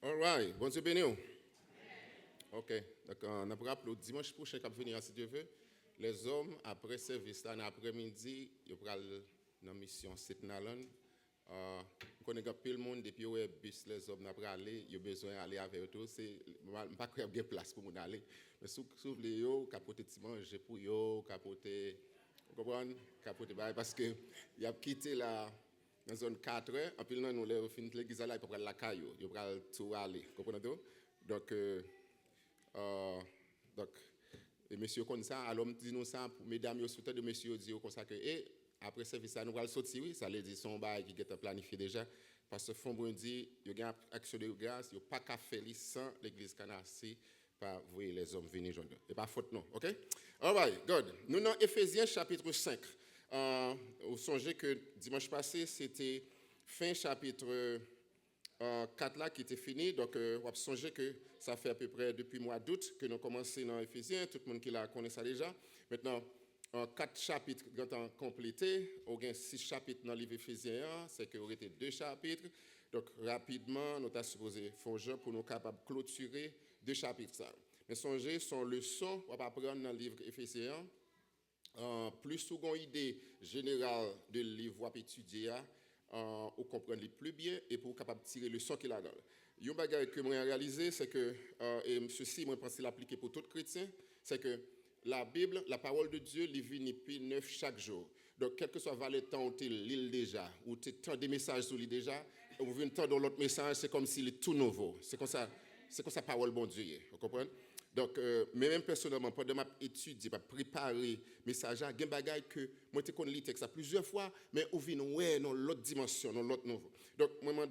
All right. Bon Dieu béni. OK. Donc, on a rappelé le dimanche prochain, quand venir, si Dieu veut, les hommes, après service, dans l'après-midi, ils vont aller dans la mission Sitnalan. On connaît peu le monde, depuis que bus, les hommes n'ont pas aller, ils ont besoin d'aller avec eux. C'est pas qu'il y a place pour nous aller. Mais si vous voulez, capoter petit manger pour eux, capoter, vous comprenez? Capoter, parce que il a quitté la. Dans la zone 4, en plus, nous avons fini l'église là, ils peuvent aller la caillou, ils peuvent tout aller. Vous comprenez tout? Donc, donc, et monsieur comme ça, alors dit nous ça, pour mesdames, vous souhaitez de monsieur dire comme ça que, et après service, ça nous allons sortir, oui, ça les dit son bail qui est planifié déjà, parce que fond dit, il y a une action de grâce, il n'y a pas qu'à faire sans l'église canassi, pas voir les hommes venir joindre. Et pas faute non, ok? All right, good. Nous dans Éphésiens chapitre 5. Vous songez que dimanche passé, c'était fin chapitre 4 là qui était fini. Donc, vous songez que ça fait à peu près depuis le mois d'août que nous commençons dans Éphésiens. Tout le monde qui la connaît ça déjà. Maintenant, 4 chapitres quand complétés, on a 6 chapitres dans le livre Éphésiens. C'est qu'il y aurait 2 chapitres. Donc, rapidement, nous avons supposé faire jeu pour nous capables de clôturer 2 chapitres. Ça. Mais songez, son leçon, on va apprendre dans le livre Éphésiens. Plus souvent idée générale de livre à étudier, ou comprendre les plus bien et pour capable tirer le son qu'il a dans. Un bagage que moi réalisé, c'est que et ceci moi pense l'appliquer pour tout chrétien, c'est que la Bible, la parole de Dieu, les vient puis neuf chaque jour. Donc quel que soit le temps où tu lis déjà, ou tu as des messages sur lui déjà, ou vous venez dans l'autre message, c'est comme s'il est tout nouveau. C'est comme ça parole bon Dieu, vous comprenez? Donc, même personnellement, pendant ma étude, je préparer message, il y a des choses que moi, je connais le texte plusieurs fois, mais on vient dans l'autre dimension, dans l'autre niveau. Donc, moi,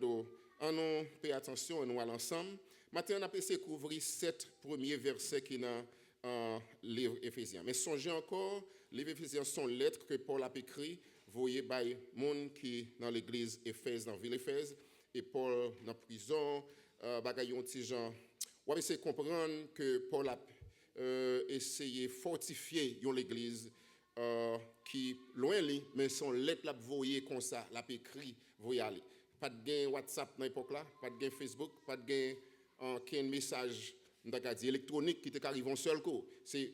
on fait attention, on va ensemble. Maintenant, on a essayé de couvrir 7 premiers versets qui sont dans le livre Éphésiens. Mais songez encore, les livre Éphésiens sont lettres que Paul a écrites. Vous voyez, par les gens qui dans l'église Éphèse, dans la ville Éphèse, et Paul dans la prison, bagaille un petit genre. On va essayer de comprendre que Paul a essayé de fortifier l'église qui, loin de lui, mais son lettre, la voyez comme ça, la écrit, vous y aller. Pas de gain WhatsApp dans l'époque là, pas de gain Facebook, pas de gain un message électronique qui t'arrive en seul coup. C'est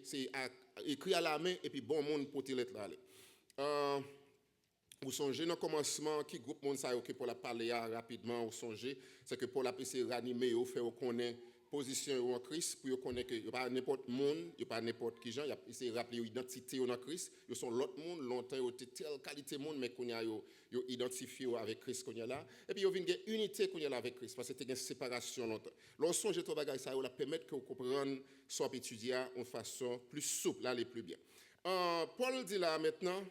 écrit à la main et puis bon monde pour te lettre là. Vous songez dans le commencement, qui groupe monde ça que Paul a parlé rapidement, vous songez, c'est que Paul a essayé de ranimer, ou faire connaître position en Christ, pour connaître que il n'y a pas n'importe monde, il n'y a pas n'importe qui gens, il a essayé de rappeler l'identité en Christ, ils sont l'autre monde, longtemps ils ont telle qualité monde, mais qu'on a identifié avec Christ qu'on y a là, et puis il y a une unité qu'on y a là avec Christ, parce que c'était une séparation longtemps. Lorsqu'on songe tout bagage ça, on la permettre que vous compreniez soit étudier en façon plus souple, là les plus bien. Paul dit là maintenant.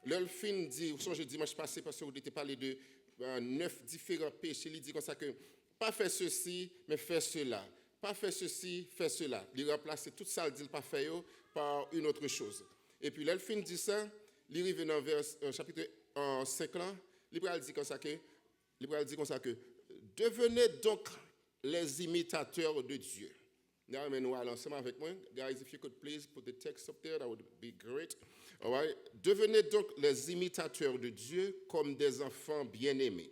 L'Elfin dit, vous songez dimanche passé, parce que vous avez parlé de 9 différents péchés, il dit comme ça que, pas faire ceci, mais faire cela. Pas faire ceci, faire cela. Il remplace tout ça, il dit pas faire par une autre chose. Et puis l'Elfin dit ça, il arrive dans le chapitre 5 là, il dit comme ça que, devenez donc les imitateurs de Dieu. Now, nous allons ensemble avec moi. Guys, if you could please put the text up there, that would be great. All right. Devenez donc les imitateurs de Dieu comme des enfants bien-aimés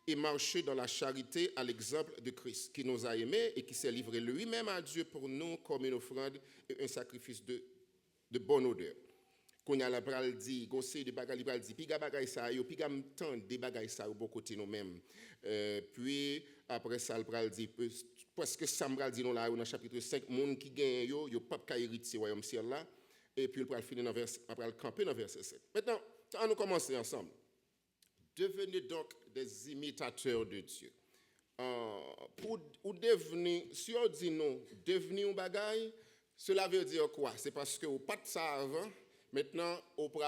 et marchez dans la charité à l'exemple de Christ, qui nous a aimés et qui s'est livré lui-même à Dieu pour nous comme une offrande et un sacrifice de bonne odeur. Qu'on a la bral dit, gossé de bagaille bral dit, piga bagaille ça yo, piga m'tend des bagaille ça au bon côté nous mêmes. Puis après ça le bral dit parce que ça bral dit non là dans chapitre 5 monde qui gagne yo pas ka hériter royaume ciel là et puis le bral finir dans verset après le camper dans verset 7. Maintenant, on nous commencer ensemble. Devenez donc des imitateurs de Dieu. Pour devenir, si on dit non, devenir un bagaille, cela veut dire quoi? C'est parce que vous pas de ça avant. Maintenant, on peut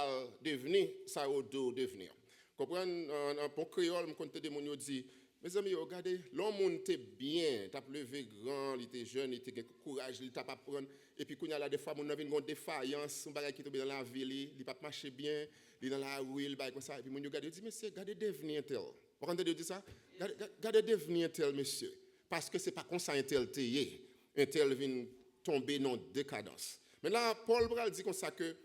devenir, ça au dos devenir. Comprenez, pour créole, quand des gens disent, mes amis, regardez, l'homme était bien, tu as levé grand, il était jeune, il était courage, il t'a pas prendre. Et puis, quand il y a des fois, on a une défaillance, un bagage qui tombe dans la ville, il pas marcher bien, il est dans la rue, il comme ça. Et puis, on regarde, il dit, monsieur, regardez devenir tel. Vous entendez dire ça? Regardez devenir tel, monsieur. Parce que ce n'est pas comme ça un tel tayé. Un tel vient tomber dans décadence. Mais là, Paul Bral dit comme ça que,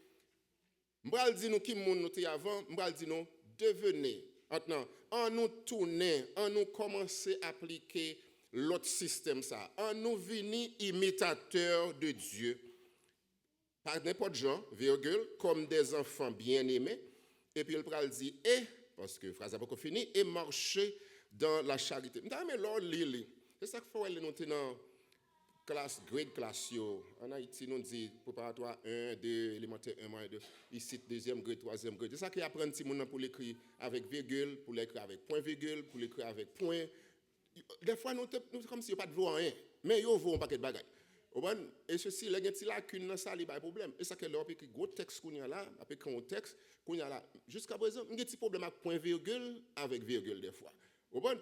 M'bral dit nous qui moun nous té avant, m'bral dit nous devenez. Maintenant, en nous tourner, en nous commencer à appliquer l'autre système ça. En nous vini imitateurs de Dieu, par n'importe genre, virgule, comme des enfants bien-aimés. Et puis, il pral dit, et, parce que phrase n'a pas fini, et marcher dans la charité. Mais là, Lili, c'est ça qu'il faut aller nous dans classe, grade class, yo. En Haïti, nous dit préparatoire 1, 2, élémentaire 1, 1, 2, ici, deuxième grade, troisième grade. C'est ça qu'il apprend si pour l'écrire avec virgule, pour l'écrire avec point virgule, pour l'écrire avec point. Des fois, nous comme si on pas de voix rien, mais yo voit un paquet de bagages. Et ceci, les gens qui lacune dans ça, il y a pas de problème. Et ça que là, écrit gros texte qu'on y a là, après qu'on texte qu'on y a là, jusqu'à présent, il y a un petit problème avec point virgule avec virgule des fois.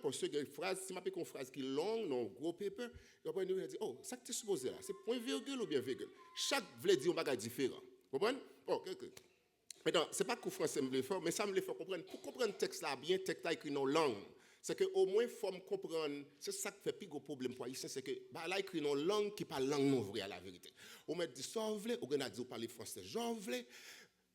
Pour ceux qui ont une phrase, si je une phrase qui est longue, non gros paper, on dit, oh, ça que tu es supposé là, c'est point virgule ou bien virgule. Chaque veut dire un bagage différent. Vous comprenez? Ok. Maintenant, ce n'est pas que le français me le fait, mais ça me le fait comprendre. Pour comprendre le texte là bien, le texte là écrit dans langue. C'est qu'au moins, il faut me comprendre. C'est ça qui fait plus gros problème pour ici, c'est que là, écrit dans langue qui parle langue non vraie à la vérité. On m'a dit ça, on a dit parler français, j'en voulais.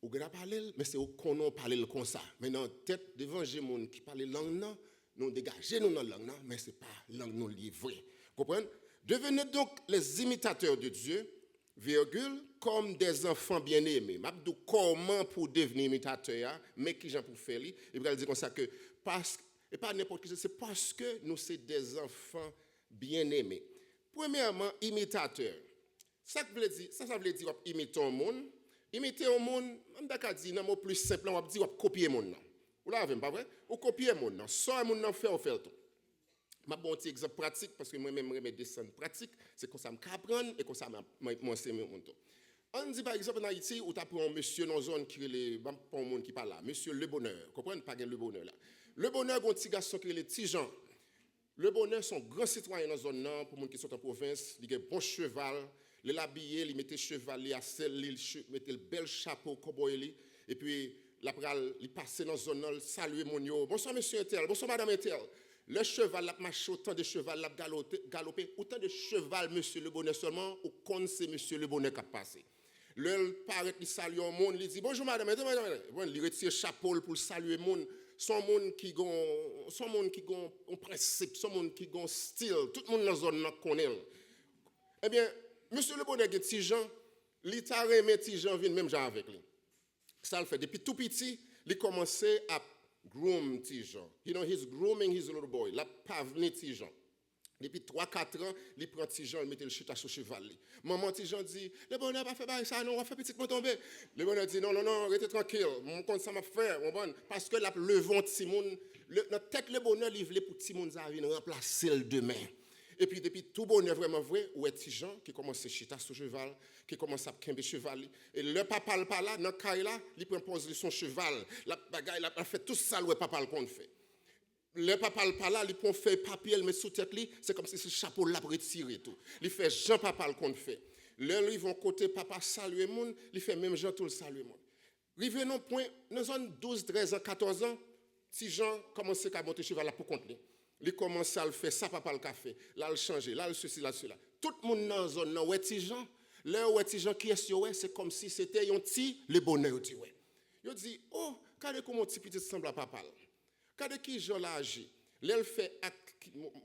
On a parlé, mais c'est qu'on a parlé comme ça. Maintenant, tête devant les gens qui parlent langue non, nous dégager nous dans la langue, mais ce n'est pas la langue non livrée. Comprenez? Devenez donc les imitateurs de Dieu, virgule, comme des enfants bien-aimés. Je dis comment pour devenir imitateur, mais qui j'en pour faire. Il va dire comme ça que, et pas n'importe qui, c'est parce que nous sommes des enfants bien-aimés. Premièrement, imitateur. Ça veut dire imiter un monde. Imiter un monde, on va dire, un mot plus simple, on va dire copier un monde. Vous l'avez pas vrai? Ou copier un monde. Soit un monde fait, on fait tout. Je vais vous un petit exemple pratique, parce que moi-même, je des scènes pratiques, c'est comme ça que je apprends et comme ça que je m'enseigne. On dit par exemple en Haïti, où tu as un monsieur dans une zone qui est pas un monde qui parle là, monsieur Le Bonheur. Vous comprenez? Pas Le Bonheur là. Le Bonheur, c'est un petit garçon qui est le petit Jean. Le Bonheur, sont grands citoyens dans la zone là, pour les gens qui sont en province, il a un bon cheval, il l'habillé, il mettait cheval, il a selle, il mettait le bel chapeau, cowboy, et puis il passait dans la zone là, il saluait mon yo. Bonsoir monsieur Intel, bonsoir madame Intel. Le cheval a marché, autant de cheval a galopé, autant de cheval, monsieur Le Bonheur seulement, ou qu'on sait monsieur Le Bonheur qui a passé. Le paraît, il salue le monde, il dit bonjour madame, il retire le chapeau pour saluer le monde. Son monde qui a un principe, son monde qui a un style, tout le monde dans la zone connaît. Eh bien, monsieur Le Bonheur est petit Jean, il t'a remis petit Jean, vient même Jean avec lui. Ça le fait. Depuis tout petit, il commençait à groom petit Jean. You know, he's grooming his little boy. Il a pavné petit Jean. Depuis 3-4 ans, il prend petit Jean, il met le chute à son cheval. Maman petit Jean dit, Le Bonheur pas fait ça, non, on va faire petit moi tomber. Le Bonheur dit, non, restez tranquille, mon compte ça m'a fait, parce que la levant petit monde, notre tête Le Bonheur livré pour petit monde ça vient remplacer le demain. Et puis depuis tout bonheur vraiment vrai, où est petit Jean qui commence à chita sur cheval, qui commence à camber cheval, et le papa le pas là, dans caille là, il prend pose son cheval, la bagaille là, fait tout ça le papa le qu'on fait. Le papa le pas là, il prend fait papier, il met sous tête lui, c'est comme si ce chapeau l'a retiré tout. Il fait Jean papa le qu'on fait. Là ils vont côté papa saluer monde, il fait même Jean tout le saluer monde. Rivé non point dans zone 12, 13 ans, 14 ans, si Jean commence à monter cheval là pour compter. Il commence à le faire, ça papa le café, là le changer, là le ceci, là cela. Tout le monde dans la zone, là, ouais, petit Jean, là, ouais, petit Jean qui est sur, c'est comme si c'était un petit Le Bonheur, tu vois. Il dit, oh, regardez comment petit petit semble à papa. Regardez qui Jean l'a agi. Là, il fait un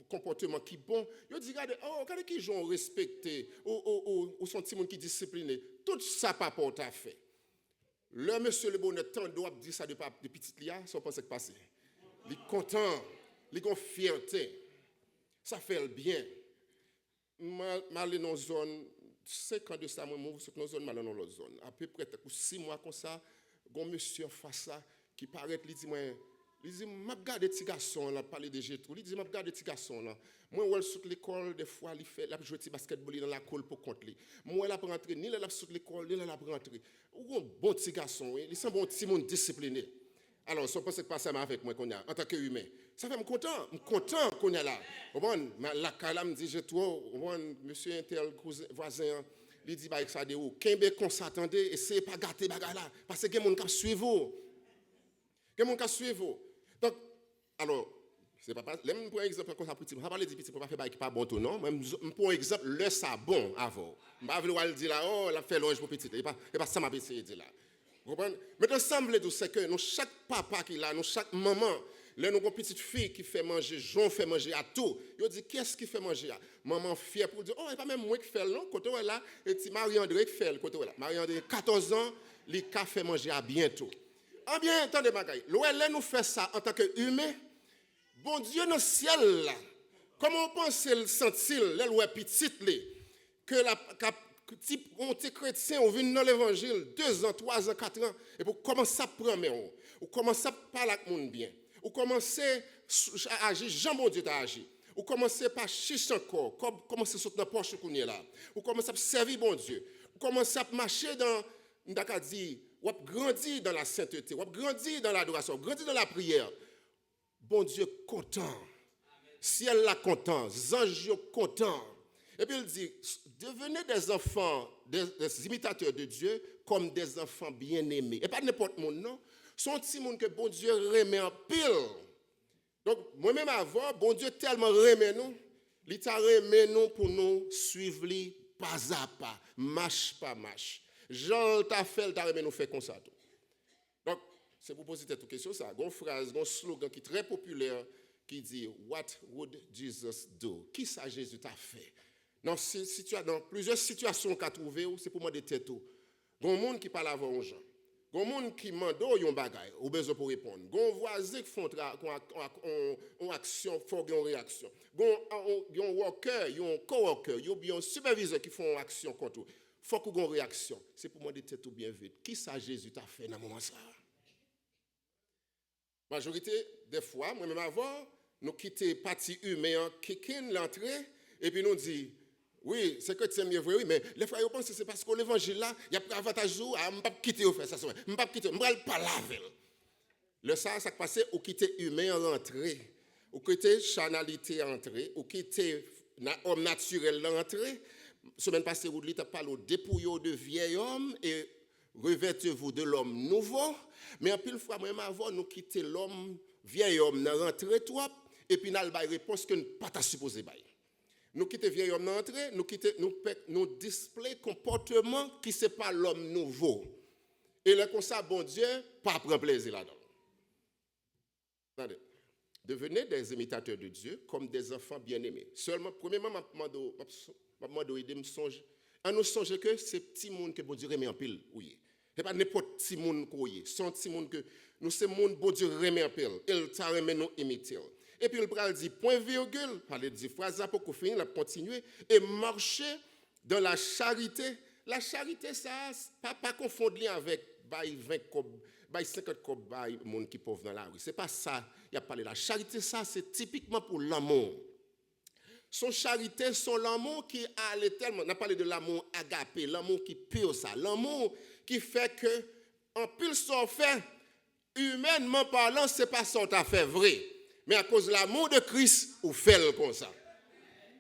comportement qui est bon. Il dit, regardez qui Jean respecté, ou son petit monde qui est discipliné. Tout ça, papa, t'a fait. Là, monsieur Le Bonheur, tant doit dire ça de petit Lia, ça pense que passer. Il est content. Les gens fierté, ça fait le bien. Mal dans une zone, 5 ans de ça, moi, je suis dans une zone, mal dans l'autre zone. À peu près 6 mois comme ça, un monsieur face ça, qui paraît, il dit, je regarde des petits garçons, là, parler de Gétro, il dit, je regarde des petits garçons, là. Moi, je suis à l'école, des fois, il joue au basketball dans la colle pour contre lui. Moi, il a rentré, ni là, sur l'école, ni là, il a rentré. Un bon petit garçon, il est un bon petit monde discipliné. Alors, ça peut se passer avec moi qu'on a, en tant qu'humain. Ça fait me content qu'on a là. Bon, la cala me dit, j'ai trop, monsieur Intel, voisin, il dit, bah, ça de où? Qu'un qu'on s'attendait, essayez pas gâter bagarre là, parce que il y a des gens qui suivent vous. Il y a des gens qui suivent vous. Donc, alors, c'est pas même pour exemple, comme ça, petit, on va parler de petit, pour pas faire bagarre qui pas bon tout, non? Même pour exemple, le ça bon avant. Je ne vais pas vouloir dire là, oh, la fait loin pour petit. Il pas ça m'a essayé de dire là. Mais ensemble, c'est que nous, chaque papa qui est là, nous, chaque maman, Là, nous avons une petite fille qui fait manger, Jean fait manger à tout. Ils dit, qu'est-ce qui fait manger à? Maman fière pour dire, oh, il n'y a pas même moi qui fais, non? Quand on est là, et c'est Marie-André qui fait, quand on est là. Marie-André, 14 ans, les cas fait manger à bientôt. Ah bien, attendez, Magaï. Là, nous fait ça en tant qu'humain. Bon Dieu, dans le ciel, là, comment on pense le sentir, là, le petit, que la type, on est chrétien, on vient dans l'évangile, 2 ans, 3 ans, 4 ans, et pour commencer à prendre, ou commencer à parler avec le monde bien, ou commencer à agir, Jean bon Dieu t'a agi, ou commencer par chicher encore, commencer à sauter dans la poche qu'on est là, ou commencer à servir bon Dieu, ou commencer à marcher dans, ou à grandir dans la sainteté, ou à grandir dans l'adoration, grandir dans la prière. Bon Dieu content. Ciel là content, anges content. Et puis il dit, devenez des enfants, des imitateurs de Dieu, comme des enfants bien-aimés. Et pas n'importe monde, non. Son petit monde que bon Dieu remet en pile. Donc, moi-même avant, bon Dieu tellement remet nous, il t'a remet nous pour nous suivre lui pas à pas, marche par marche. Jean t'a fait, il t'a remet nous faire comme ça. Donc, c'est pour poser cette question, ça. Il y a une phrase, un slogan qui est très populaire qui dit « What would Jesus do ?» Qui ça Jésus t'a fait? Dans plusieurs situations qu'a trouvé, c'est pour moi de tête. Il y a un monde qui parle avant aux gens. Il y a un monde qui demande un bagage, ou besoin pour répondre. Il y a un voisin qui font une action, il faut une réaction. Il y a un worker, il y a un co-worker, il y a un superviseur qui font une action contre eux. Il faut qu'il y ait une réaction. C'est pour moi de tête bien vite. Qui ça Jésus t'a fait dans ce moment-là? Majorité des fois, moi-même avant, nous quittons partie humaine, kick-in l'entrée, et puis nous disons, oui, c'est que c'est mieux vrai, oui, mais les frères, ils pensent que c'est parce que l'évangile là, il y a un avantage, je ne vais pas quitter au fait, ça, je ne vais pas quitter, je ne vais pas laver. Le ça passe, ou quitter humain en entrée, ou quitter chanalité en entrée, ou quitter homme naturel en entrée. Semaine passée, vous avez parlé de dépouillot de vieil homme et revêtez-vous de l'homme nouveau. Mais en pile fois, même avant, nous quitter l'homme, vieil homme, dans l'entrée, toi, et puis nous avons une réponse que nous ne pas supposé bailler. Nous quittons vieil homme dans l'entrée, nous display comportement qui n'est pas l'homme nouveau. Et là, comme ça, bon Dieu, pas prendre plaisir là-dedans. Attendez. Devenez des imitateurs de Dieu comme des enfants bien-aimés. Seulement, premièrement, je demande de me songer. À nous songer que c'est petit monde que bon Dieu remet en pile. Oui. Ce n'est pas n'importe petit monde qu'on y est. C'est un petit monde que nous, c'est monde bon Dieu remet en pile. Il t'a remet nous imiter. Et puis, il dit point virgule, parler de phrase pour qu'on finisse, continuer, et marcher dans la charité. La charité, ça, pas confondre avec 20 cob, 50 cob, monde qui pauvre dans la rue. C'est pas ça. Il y a parlé de la charité, ça, c'est typiquement pour l'amour. Son charité, son l'amour qui allait tellement. On a parlé de l'amour agapé, l'amour qui pure ça, l'amour qui fait que, en pile son fait, humainement parlant, c'est pas son affaire vrai. Mais à cause de l'amour de Christ, on fait le comme ça.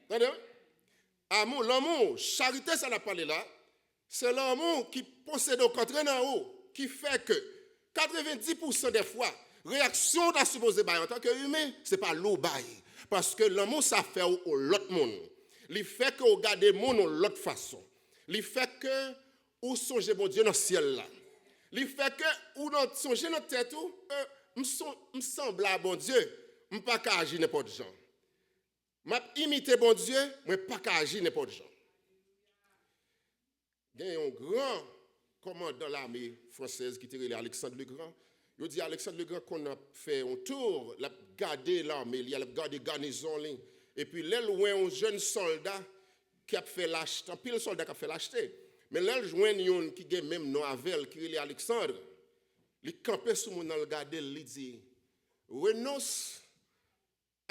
Entendez? Amour, l'amour, charité, ça n'a pas parlé là. C'est l'amour qui possède au contraire en haut, qui fait que 90% des fois, réaction à supposé bail en tant qu'humain, ce n'est pas l'eau bail. Parce que l'amour, ça fait au l'autre monde. Il fait que vous regardez le monde de l'autre façon. Il fait que vous songez mon Dieu dans le ciel là. Il fait que vous songez dans la tête, me semble à bon Dieu. Je ne peux pas agir n'importe quel genre. Je imite bon Dieu, mais je ne peux pas agir n'importe quel genre. Il y a un grand commandant de l'armée française qui était Alexandre le Grand. Il dit Alexandre le Grand qu'on a fait un tour, il a gardé l'armée, il a gardé la garnison. Et puis là, loin un jeune soldat qui a fait l'acheter, puis le soldat qui a fait l'acheter. Mais là, loin un qui a même nom avec, qui est Alexandre. Il campait sur mon regardé, il dit renonce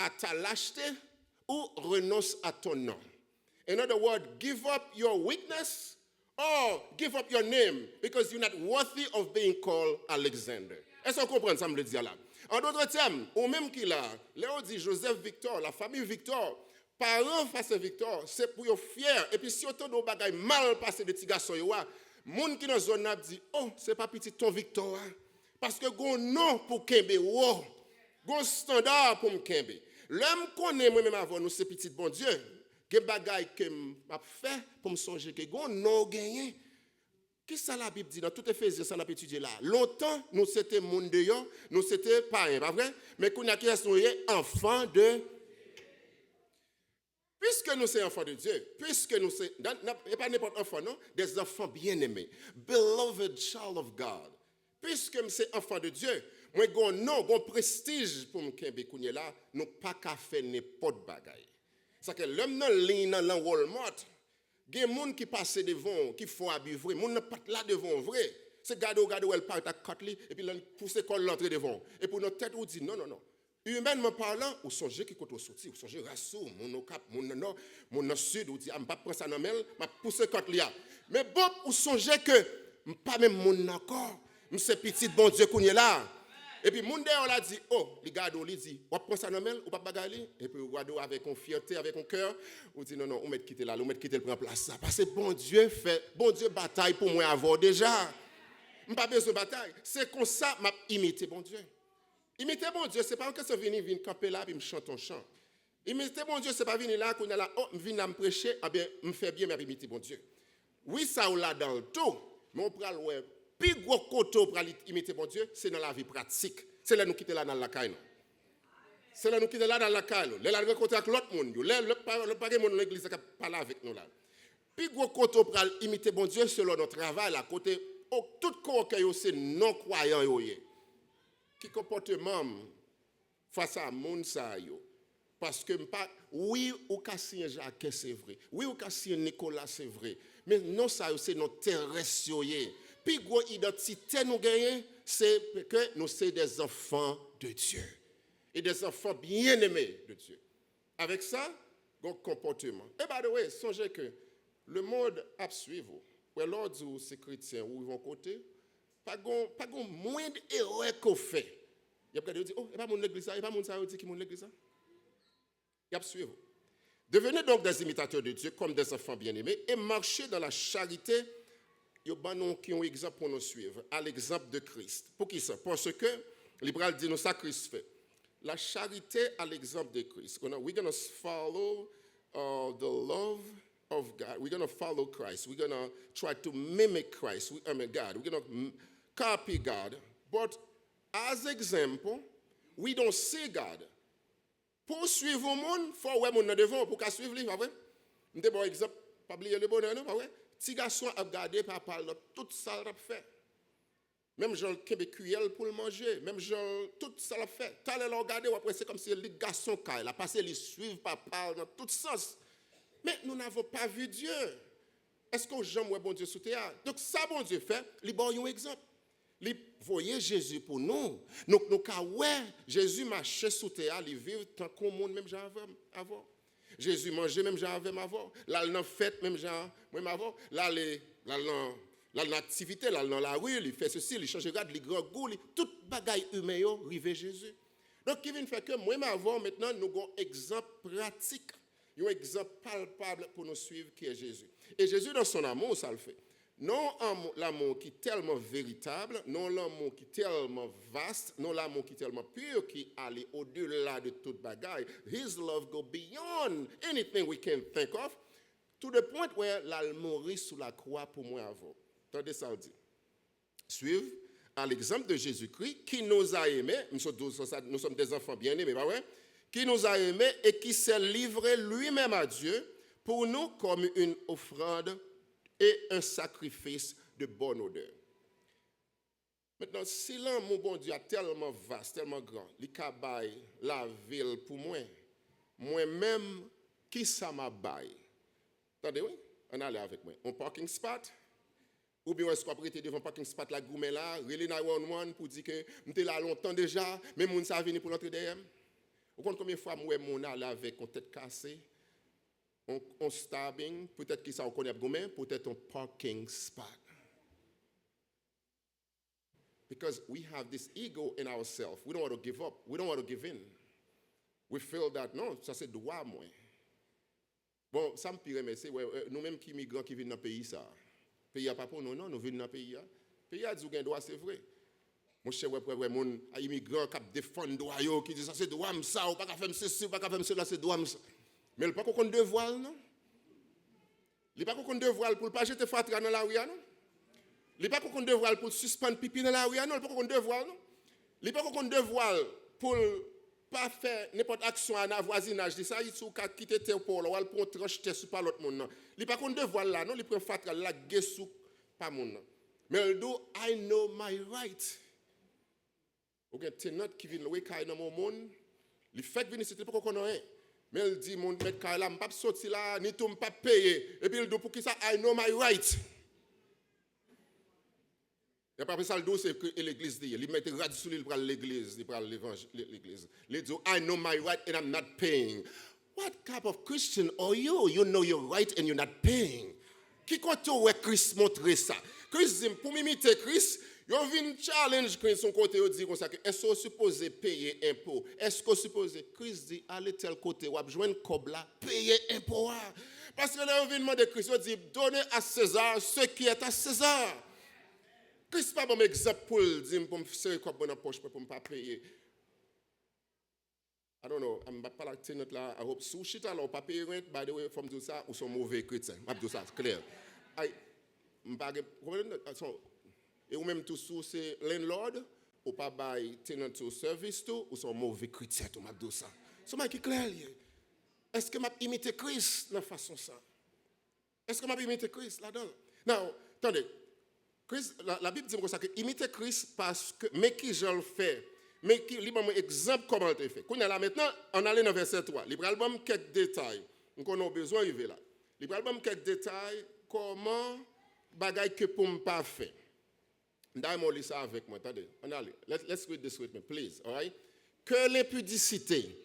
à ta lâcheté ou renonce à ton nom. In other words, give up your weakness or give up your name because you're not worthy of being called Alexander. Est-ce qu'on comprend ça, me le dire là? En d'autres termes, au même qu'il a, là on dit Joseph Victor, la famille Victor, parents face à Victor, c'est pour être fier. Et puis si on a des bagages mal passés de petits garçons, les gens qui dans la zone dit, oh, c'est pas petit ton Victor. Parce que gon nom pour Kembe, wow, gon standard pour Kembe. L'homme connaît moi-même avant nous, c'est petit bon Dieu. Que bagaille que m'a fait pour me songer que gon non gagné Qui ça la Bible dit dans tout Éphésiens, ça l'a étudié là. Longtemps, nous c'était monde dehors, nous c'était païens, pas vrai? Mais qu'on a qui est enfant de. Puisque nous sommes enfants de Dieu, puisque nous sommes, et pas n'importe enfant, non, des enfants bien-aimés, beloved child of God. Puisque nous sommes enfants de Dieu, moi, j'ai prestige pour me faire là, nous pas qu'à faire n'importe bagaille. C'est que l'homme dans ligne dans l'enrôlement, il y a des gens qui passent devant, qui font habiller vrai, les gens ne pas là devant vrai. C'est gado elle part à quatre et puis ils poussent qu'on l'entrée devant. Et pour notre tête, on dit non. Humainement parlant, ou songez qui côté sorti, ou songez rassou, mon cap, mon nord, mon sud, ou dit ah, pas prendre ça dans mel, m'a pousser contre là. Mais bon, ou songez que pas même mon encore, c'est petit bon Dieu qu'on est là. Et puis mon on l'a dit oh, les gars on dit, on prend ça dans mel ou pas bagarrer et puis gado avec une fierté, avec un cœur, ou dit non, on met quitter là, on met quitter le prend place ça parce que bon Dieu bataille pour moi avoir déjà. Pas besoin de bataille, c'est comme ça m'a imité bon Dieu. Imiter bon Dieu, ce n'est pas que ça venir camper là et me chanter un chant. Imiter bon Dieu, ce n'est pas venir là, qu'on est là, oh, je viens me prêcher, ah bien, me fait bien, mais imiter bon Dieu. Oui, ça, on l'a dans le tout, mais on prend le plus gros côté pour imiter bon Dieu, c'est dans la vie pratique. C'est là nous quitter là dans la caille. C'est là nous quitter là dans la caille. Là, nous rencontrer avec l'autre monde. Le pareil monde dans l'église qui parle avec nous là. Plus gros côté pour imiter bon Dieu, selon notre travail, à côté, tout corps que c'est non-croyant. Qui comportement face à mon ça yo parce que oui ou Cassien Jacques c'est vrai oui ou Cassien Nicolas c'est vrai mais non ça c'est notre terrestre puis gros identité nous gagner c'est que nous sommes des enfants de Dieu et des enfants bien-aimés de Dieu avec ça bon comportement et by the way songez que le monde a suivre ou alors c'est chrétien ou ils vont côté pas gon moins d'erreur qu'on fait. Il y a quelqu'un qui dit oh, il n'y a pas mon église, il n'y a pas mon ça dit qui mon église. Il y a suivre. Devenez donc des imitateurs de Dieu comme des enfants bien-aimés et marchez dans la charité. Il y a qui ont exemple pour nous suivre, à l'exemple de Christ. Pour qui ça? Parce que l'Ibral dit nous ça Christ fait. La charité à l'exemple de Christ. We're going to follow the love of God. We're going to follow Christ. We're going to try to mimic Christ. God. We're going to copy God. But as example, we don't see God. Pour suivre le monde, il faut que nous devons pour suivre lui, pas vrai? Je vais bon exemple, pas oublier le bonheur, non, pas vrai? Petit garçon a regardé papa tout ça l'a fait. Même Jean Québécois pour le manger, même Jean tout ça l'a fait. T'as le regarder après c'est comme si les garçons caille, la passé les suivre papa dans tout sens. Mais nous n'avons pas vu Dieu. Est-ce que j'aime bon Dieu sous terre? Donc ça bon Dieu fait, il bon un exemple. Il voyait Jésus pour nous. Donc Jésus marchait sous terre, il vivait tant qu'on monde même j'avais avant. Jésus mangeait même j'avais avant. Là il en fête même même avant. Là l'activité, là dans la rue, il fait ceci, il change de garde, il grand goût, tout bagaille humain rive Jésus. Donc qui vient faire que moi avant maintenant nous avons un exemple pratique, un exemple palpable pour nous suivre qui est Jésus. Et Jésus dans son amour ça le fait. Non l'amour qui est tellement véritable, non l'amour qui est tellement vaste, non l'amour qui est tellement pur, qui allait au-delà de toute bagaille. His love goes beyond anything we can think of, to the point where il mourit sous la croix pour moi avant. Attendez ça dit. Suivre à l'exemple de Jésus-Christ qui nous a aimés, nous sommes des enfants bien-aimés, pas vrai? Qui nous a aimés et qui s'est livré lui-même à Dieu pour nous comme une offrande et un sacrifice de bonne odeur. Maintenant, si l'amour bon Dieu est tellement vaste, tellement grand, il cabaye la ville pour moi-même, qui ça m'a baille? Attendez, oui? On allait avec moi. Un parking spot? Ou bien est-ce qu'on peut être devant un parking spot la gourmet là, relais 911 pour dire que je suis là longtemps déjà, mais mon ça venu pour l'entrée derrière? Vous comprenez combien de fois moi mon allé avec une tête cassée? On stabbing, peut-être que ça on connaît gourmet, peut-être un parking spot. Because we have this ego in ourselves. We don't want to give up. We don't want to give in. We feel that, non, ça c'est droit, moi. Bon, ça me pire, mais c'est nous-mêmes qui migrants qui viennent dans le pays, ça. Le pays a pas pour nous, non, nous venons dans le pays. Le pays a dit qu'il y a droit, c'est vrai. Mon cher, mon immigrant qui défend le droit, qui dit ça c'est droit, ça, ou pas qu'à faire ceci, pas qu'à faire cela, c'est droit, ça. Mais il n'y a pas qu'on devoir, non? Il n'y a pas qu'on devoir pour ne pas jeter fatra dans la rue, non? Il n'est pas qu'on devoir pour suspendre pipi dans la rue, non, il n'est pas qu'on devoir, non. Il n'est pas qu'on devoir pour pas faire n'importe action à un voisinage. Ça, il faut quitter tes pour là, pour trancher tes sous par l'autre monde. Il n'est pas qu'on devoir là, non, il prend fatra là, guessou pas monde. Mais il dit, I know my right. Ou bien, tenant qui vient louer quand dans mon monde, il fait venir, c'était pas qu'on a. Mais il dit, mon maître là, je ne peux pas sortir là, ni tout, je ne peux pas payer. Et puis il dit, pour qui ça, I know my right. Et après ça, le dos, c'est que l'église dit, il met radio sur lui, il prend l'église, il prend l'église. Il dit, I know my right and I'm not paying. What type of Christian are you? You know your right and you're not paying. Qui compte où Christ montrer ça? Christ dit, pour m'imiter Christ, il y a un challenge Christ son côté, il dit comme ça, est-ce qu'on supposé payer impôt? Est-ce qu'on supposé, Christ dit, allez tel côté, ou joindre comme là, payer impôt. Parce que l'environnement de Christ, il dit, donnez à César ce qui est à César. Christ pas bon exemple pour dire pour me faire comme dans poche pour me pas payer. I don't know, I'm pas la tenante là, I hope sushi là, on pas payer rent, by the way, from tout ça ou sont mauvais chrétiens. M'a dit ça, c'est clair. M'pas et ou même tout sous c'est landlord ou pas bail tenant to service tout ou sont mauvais chrétiens tout m'a dit ça. C'est moi qui clair. Est-ce que m'a imité Christ de façon ça? Est-ce que m'a imité Christ là-dedans? Now, attendez. Christ, la Bible dit comme ça que imiter Christ parce que mais qui je le fais, mais qui lui donne exemple comment il fait. Quand on est là maintenant, on allait dans verset 3. Il va donner quelques détails. Donc on a besoin d'arriver là. Il va donner quelques détails comment bagaille que pour me pas faire. D'ailleurs, lis ça avec moi. Attendez, on allait. Let's read this with me, please. All right? Que l'impudicité,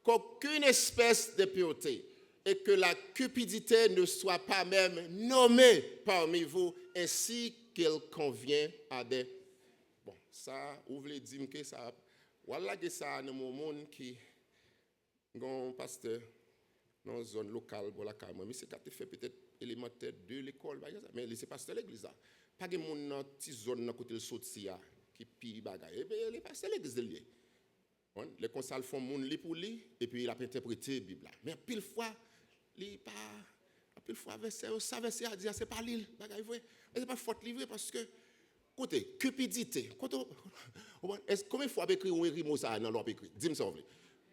qu'aucune espèce de pureté et que la cupidité ne soit pas même nommée parmi vous, ainsi qu'elle convient à des... Bon, ça, vous voulez dire que ça... Voilà que ça, dans mon monde qui... Un pasteur dans une zone locale, voilà, mais c'est quand tu fais peut-être élémentaire de l'école, mais c'est pasteur de l'église là. Pas de monde dans une petite zone dans côté de Sotia qui pille bagaille. Et bien, les pasteurs de l'église de lié. Les conseils font mon lit pour lui, et puis il a interprété la Bible. Mais pile fois, il pas... Pile fois, ça verset a dit, c'est pas l'île, bagaille vrai. Mais c'est pas faute livrée parce que, écoutez, cupidité. Combien de fois écrit un rimo ça dans l'ordre écrit? Dis-moi ça,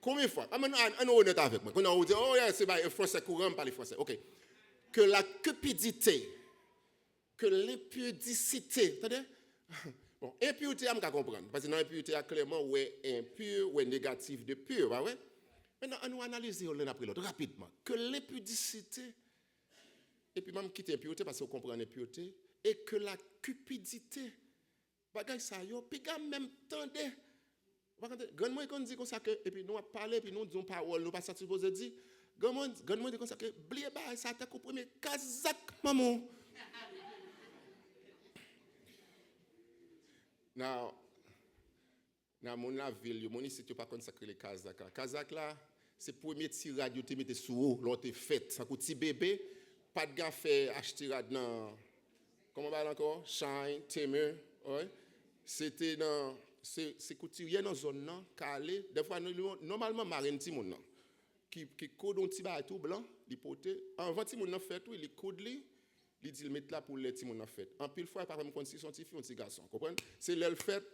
combien de fois? On est honnête avec moi. Quand on dit, oh, c'est un français courant, pas les français. OK. Que la cupidité, que l'impudicité, c'est-à-dire, bon, impureté, je peux comprendre. Parce que dans l'impureté, il y a clairement où est impur, où est négatif de pur. Ouais? Maintenant, on va analyser l'un après l'autre rapidement. Que l'impudicité, et puis même quitter l'impureté parce qu'on comprend l'impureté, et que la cupidité, bagay ça yo, puis quand même tendez. Grand moi qu'on dit comme ça que et puis nous parler puis nous disons parole, nous pas ça supposé dire. Grand moi dit comme ça que blié ba ça attaque au premier kazak maman. Now mon la ville, mon ici tu pas consacrer les kazak là. Kazak là, c'est premier tirade tu mette sous haut, l'autre fait, ça coûte petit bébé, pas de gars fait acheter dans comment va encore Shine, Temer, ouais. C'était dans c'est couturier dans zone là, calé, des fois normalement marine ti moun nan qui code un petit bail tout blanc, il porter avant ti moun nan fait tout, il code li, il dit il mettre là pour les ti moun nan fait. En pile fois pas même si son petit fille, un petit garçon, comprendre? C'est l'elle fait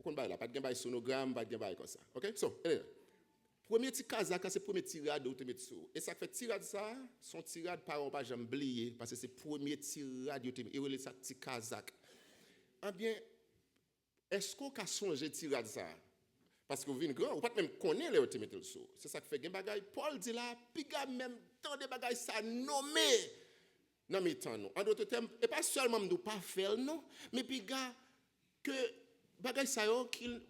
on bail là, pas de bail sonogramme, pas de bail comme ça. OK? So, premier petit kazaka, c'est premier tirade où tu mets sous. Et ça fait tirade ça, son tirade par on pas jamais oublier parce que c'est premier tirade où tu mets et ça petit kazak. Eh bien, est-ce qu'on a songé tirade ça? Parce que vous venez grand, ou pas même connaître les où tu mets le sous. C'est ça qui fait des bagaille. Paul dit là, puis même tant de bagaille ça nommé dans mes temps. En d'autres termes, et pas seulement de pas faire non, mais puis que bagaille ça qu'il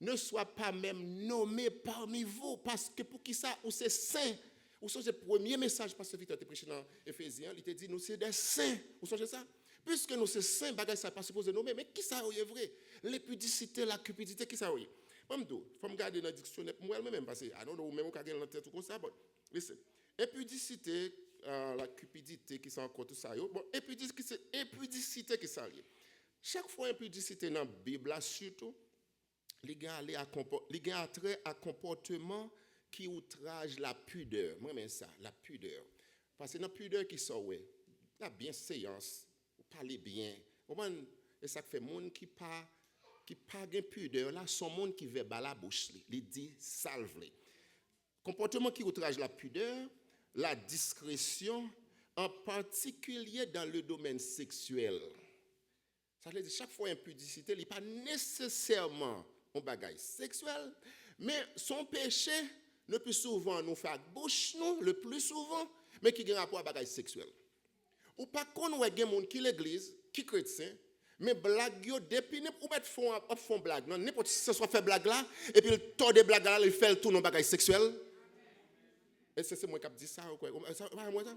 ne soit pas même nommé parmi vous, parce que pour qui ça, ou c'est saint, ou c'est le premier message, parce que Victor te prêché dans Éphésiens, il te dit, nous c'est des saints, vous songez ça? Puisque nous c'est saints, bagage ça pas supposé nommer, mais qui ça est vrai? L'impudicité, la cupidité, qui ça est? Moi, il faut me garder dans le dictionnaire, moi-même, parce que, I don't know, même on garder dans la tête tout comme ça, but listen, impudicité, la cupidité, qui sont encore tout ça, bon, impudicité qui ça lié. Chaque fois impudicité dans la Bible, surtout, les gars ont trait à comportement qui outrage la pudeur. Moi, mais ça, la pudeur. Parce que dans la pudeur qui sort, la bienséance, vous parlez bien, Et ça fait monde qui pas gain pudeur là, son monde qui veut bas la bouche, il dit salve. Comportement qui outrage la pudeur, la discrétion, en particulier dans le domaine sexuel. Ça veut dire chaque fois impudicité, il n'est pas nécessairement un bagage sexuel, mais son péché, le plus souvent, nous fait bouche, nous, le plus souvent, mais qui a un rapport à bagage sexuel. Ou pas qu'on ait des gens qui l'église, qui chrétien, mais blague yo dépiné ou mettre font blague non n'importe ce soit fait blague là et puis il tord des blagues là il fait le tour dans bagage sexuel. Et c'est moi qui dit ça ou quoi ça moi ça.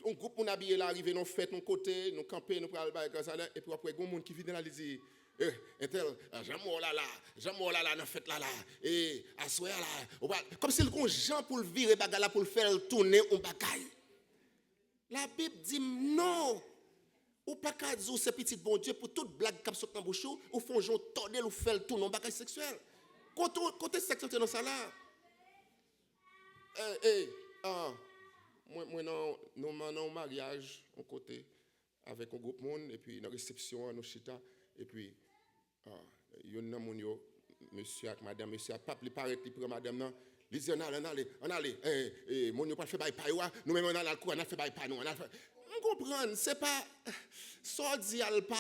Un groupe on habillé là arrivé nous fête nous côté nous camper nous pral bagage ça et puis après gon monde qui vient là il dit intel j'aime là dans fête là et assoya là comme si le gon Jean pour le virer bagage là pour le faire tourner on bagage. La Bible dit non. Ou pas qu'à dire c'est petit bon Dieu pour toute blague qui sort dans bouche ou font jon tordel ou faire le tour dans bagage sexuel. Côté sexuel dans ça là. Moi non mariage au côté avec un groupe monde et puis une réception nous chita et puis yon nan moun yo monsieur avec madame monsieur pas li paraît li prend madame nan li dit on allez mon yo pas fait bail pa yo nous même on a le cour on a fait bail pa nous on comprendre c'est pas sordial pas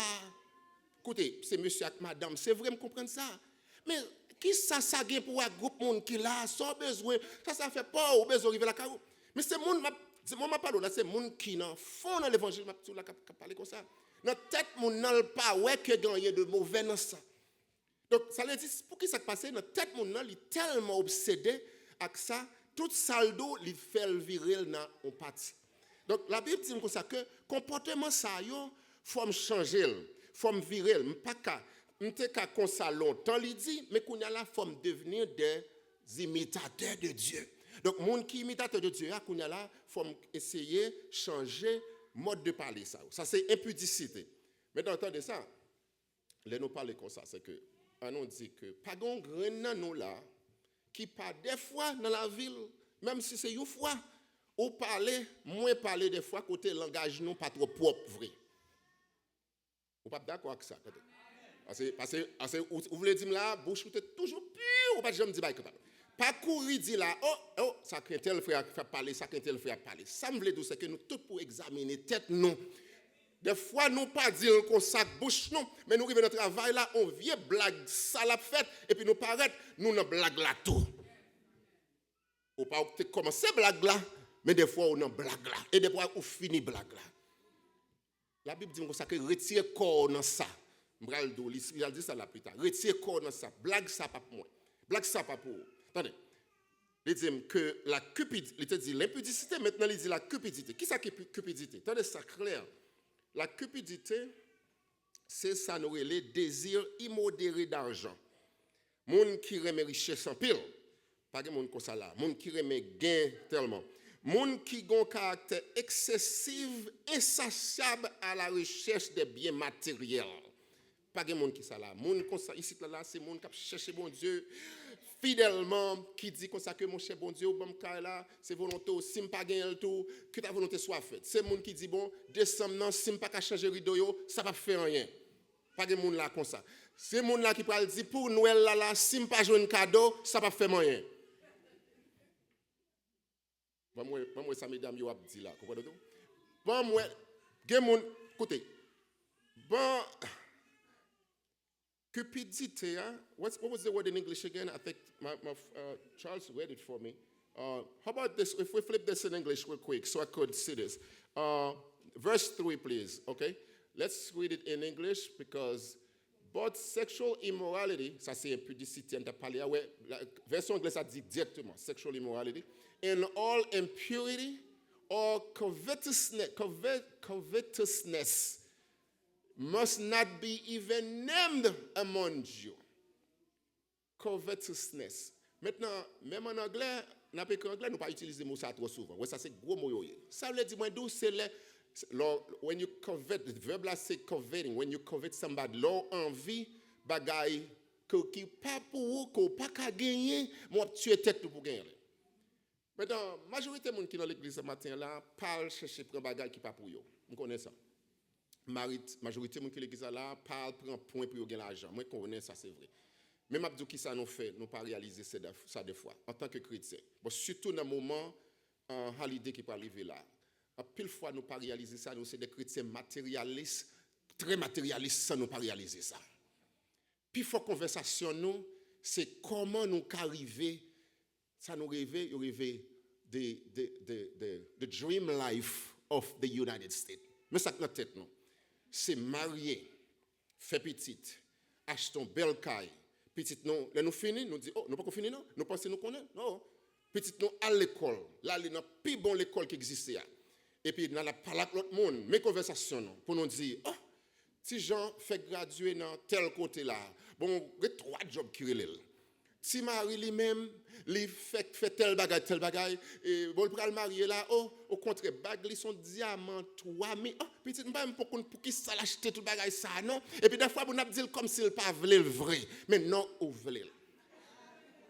écoutez c'est monsieur avec madame c'est vrai me comprendre ça mais qui ça gagne pour un groupe monde qui là sans besoin ça fait pas ou besoin arriver la carou mais c'est monde m'a parlé là c'est monde qui dans fond dans l'évangile m'a tout là parler comme ça dans tête mon nan pas ouais que gagner de mauvais dans ça. Donc ça veut dire pour qui ça passe dans tête mon nan il tellement obsédé avec ça tout saldo il fait le virer dans on parti. Donc la Bible dit comme ça que comportement ça yo faut me changer, faut me virer, pas ka m'te ka comme ça longtemps il dit mais qu'on a la forme devenir des imitateurs de Dieu. Donc monde qui imitateur de Dieu qu'on a là faut essayer changer mode de parler ça. Ça c'est impudicité. Mais dans le temps de ça, les nous parler comme ça, c'est que on dit que pas grand grain nous là qui pas des fois dans la ville, même si c'est une fois, ou parler, moins parler des fois côté langage non pas trop propre vrai. Ou pas d'accord avec ça parce que vous voulez dire là bouche toujours pure ou pas jamais dire pas courir dire là oh ça craint tel frère faire parler ça craint tel frère parler ça me veut dire c'est que nous tout pour examiner tête nous des fois nous pas dire qu'on sac bouche non mais nous arrivons dans travail là on vient blague ça la fête et puis nous paraît nous dans blague là tout ou pas commencer blague là mais des fois on dans blague là et des fois on finit blague là la Bible dit comme ça que retire corps dans ça m'bral do il dit ça là plus tard retire corps dans ça blague ça pas pour moi blague ça pas pour attendez il dit que la cupidité il te dit l'impudicité maintenant il dit la cupidité qui ça cupidité attendez ça clair la cupidité c'est ça nous les désirs immodérés d'argent monde qui remet richesse en pile pas monde comme ça là monde qui remet gain tellement monde qui a un caractère excessif insatiable à la recherche des biens matériels pas de monde qui ça là monde comme ça ici là c'est monde qui cherche bon Dieu fidèlement qui dit comme ça que mon cher bon Dieu bon là c'est volonté si me pas gagner le tout que ta volonté soit faite c'est monde qui dit bon décembre si me pas changer rideau yo ça va faire rien pas de monde là comme ça c'est monde là qui parle dit pour Noël là si me pas jouer un cadeau ça va faire rien moi ça mesdames yo a dit là comprenez tout bon moi gen monde écoutez bon cupidity, what was the word in English again? I think my Charles read it for me. How about this? If we flip this in English real quick so I could see this. Verse 3, please. Okay? Let's read it in English because both sexual immorality, ça c'est impudicité, on t'a parlé, ouais, la version anglaise ça dit directement, sexual immorality, and all impurity or covetousness must not be even named among you. Covetousness. Maintenant, même en anglais, n'a pas qu'en anglais, nous pas utiliser mot ça trop souvent. Ouais, ça c'est gros mot. Ça veut dire moi d'où c'est when you covet, the verb là c'est coveting. When you covet somebody, l'on envie bagaille que qui pas pour ou pas qu'à gagner, moi tu es tête pour gagner. Maintenant, la majorité des gens qui sont dans l'église ce matin là, parlent chercher prendre bagage qui pas pour eux. Vous connaissez ça. Majorité des gens qui sont dans l'église là, parlent prendre point pour gagner l'argent. Moi je connais ça, c'est vrai. Même abdou qui ça nous fait, nous pas réaliser ça des fois en tant que chrétien. Bon, surtout dans le moment en holiday qui peut arriver là. En pile fois nous pas réaliser ça, nous c'est des chrétiens matérialistes, très matérialistes sans nous pas réaliser ça. Puis faut conversation nous, c'est comment nous arriver ça nous rêver the dream life of the United States. Mais ça dans tête nous. C'est marier, faire petite, acheter une belle caille. Petite nous, là nous finissons, nous dit oh, nous pas fini non, nous pensons nous connaître. Non. Petite nous à l'école, là il y a une plus bonne école qui existait. Et puis dans la parole avec l'autre monde, mes conversations pour nous dire oh, si Jean fait graduer dans tel côté là, bon, il y a 3 jobs qui relèvent. Si Marie lui-même, il fait tel bagage, et bon, il le marier là, oh, au contraire, bague, ils sont diamants, 3000, oh, petit, pour qui ça l'acheter tout bagage ça, non? Et puis des fois, vous n'avez dit comme s'il pas voulait le vrai, mais non, vous voulez.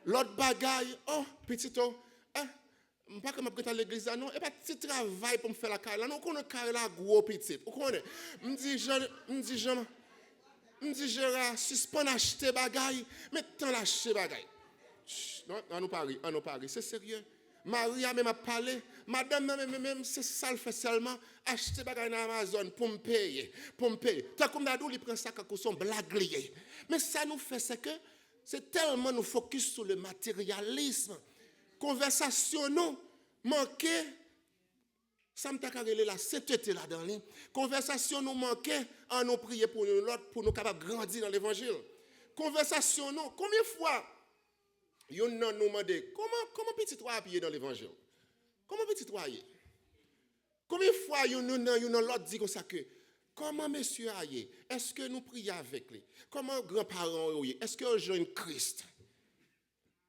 L'autre bagage, oh, petit, oh, je ne sais pas comment je vais à l'église, non, et pas petit travail pour me faire la carrière, là, non, on a carrière là, gros petit, vous connaissez? Je dis, Gérard, suspend acheter bagaille, mais tant l'acheter bagaille. Non, on nous parle, c'est sérieux. Marie a même à parler, madame même, c'est ça le fait seulement, acheter bagaille dans Amazon pour me payer. Tant comme d'adou, il prend ça comme son blague lié. Mais ça nous fait, c'est que, c'est tellement nous focus sur le matérialisme. Conversation, non, manquer. Ça me t'a carré là, c'était là dans les conversation nous manquait en nous prier pour l'autre pour nous capables de grandir dans l'évangile. Conversation non, combien de fois nous demandé comment petit toi appuyer dans l'évangile? Comment petit toi y? Combien de fois nous l'autre dit comme ça que comment monsieur aille? Est-ce que nous prions avec lui? Comment grands-parents y? Est-ce que rejoignent Christ?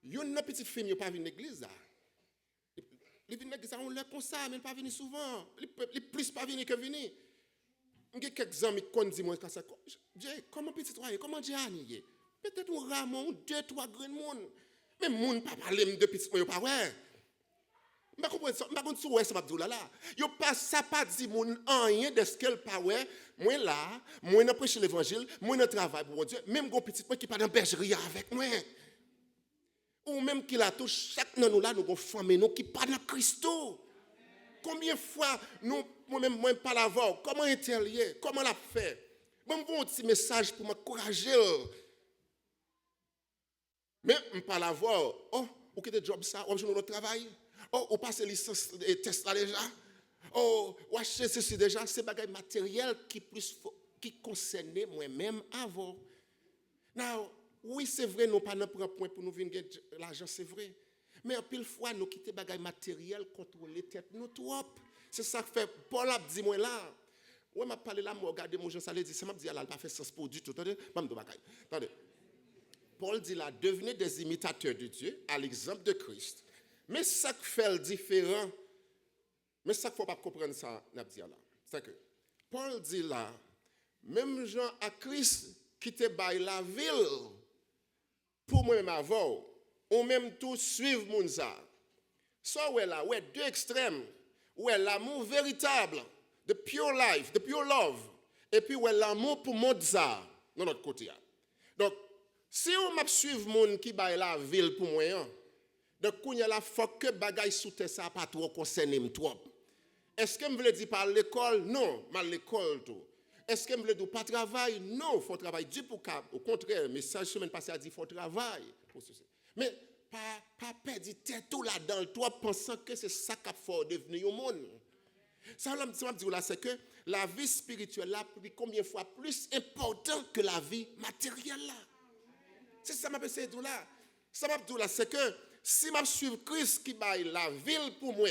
Une petite fille n'a pas vu l'église là. Les vignes on l'a comme ça, mais pas venir souvent. Les plus pas venir que venir. Il y a quelques amis qui disent moi ça. Comment petit toi, comment Dieu a nié? Peut-être un ramon, 2, 3 grands monde. Mais monde pas parler de petit moi pas ouais. Je comprends ça, je comprends ça m'a dit là. Yo pas ça pas dit mon rien de ce qu'elle pas ouais. Moi là, moi n'a prêcher l'évangile, moi n'a travail pour Dieu, même gros petit moi qui pas dans bergerie avec moi. Ou même qu'il a tout, chaque nous là, nous avons famille nous qui pas dans Christ. Combien de fois, nous, moi-même, moi, pas la voir, comment est-elle lié, comment l'a fait? Bon, un petit message pour m'encourager. Mais, je pas la voir, oh, ou quitte job ça, ou je le travail, oh, ou passe licence et test là déjà, oh, ou acheter ceci déjà, c'est bagage matériel qui concernait moi-même avant. Now, oui, c'est vrai, nous pas prendre point pour nous venir l'argent, c'est vrai. Mais en pile fois, nous quittons les bagages matériels, contrôler tête nous trop. C'est ça que fait Paul a dit moi là. Ouais, m'a parlé là, moi regarder mon Jean ça dit ça m'a dit là, pas fait sens pour du tout. Attendez, attendez. Paul dit là, devenez des imitateurs de Dieu à l'exemple de Christ. Mais ça qui fait le différent. Mais ça qu'il faut pas comprendre ça, n'a dit là. C'est que Paul dit là, même Jean à Christ qui te baille la ville. Pour moi-même avant, ou même tout suivre mon ça. Ça, ouais là, ouais, 2 extrêmes. Ouais, l'amour véritable, the pure life, the pure love. Et puis, ouais, l'amour pour mon ça, de notre côté. Donc, si on m'a suivre mon qui baille la ville pour moi, donc, il y a la fois que bagaille sous terre, ça pas trop concerné trop. Est-ce que je veux dire par l'école? Non, par l'école tout. Est-ce que je veux dire pas travail? Non, il faut travailler. Dieu pour cap. Au contraire, le message semaine passée a dit qu'il faut travailler. Mais pas perdre tête tout là-dedans, toi pensant que c'est ça qu'il faut devenir au monde. Ça, je dis là, c'est que la vie spirituelle là, combien de fois plus important que la vie matérielle là. C'est ça que je veux dire là. Ça m'a dit là, c'est que si je suis Christ qui baille la ville pour moi,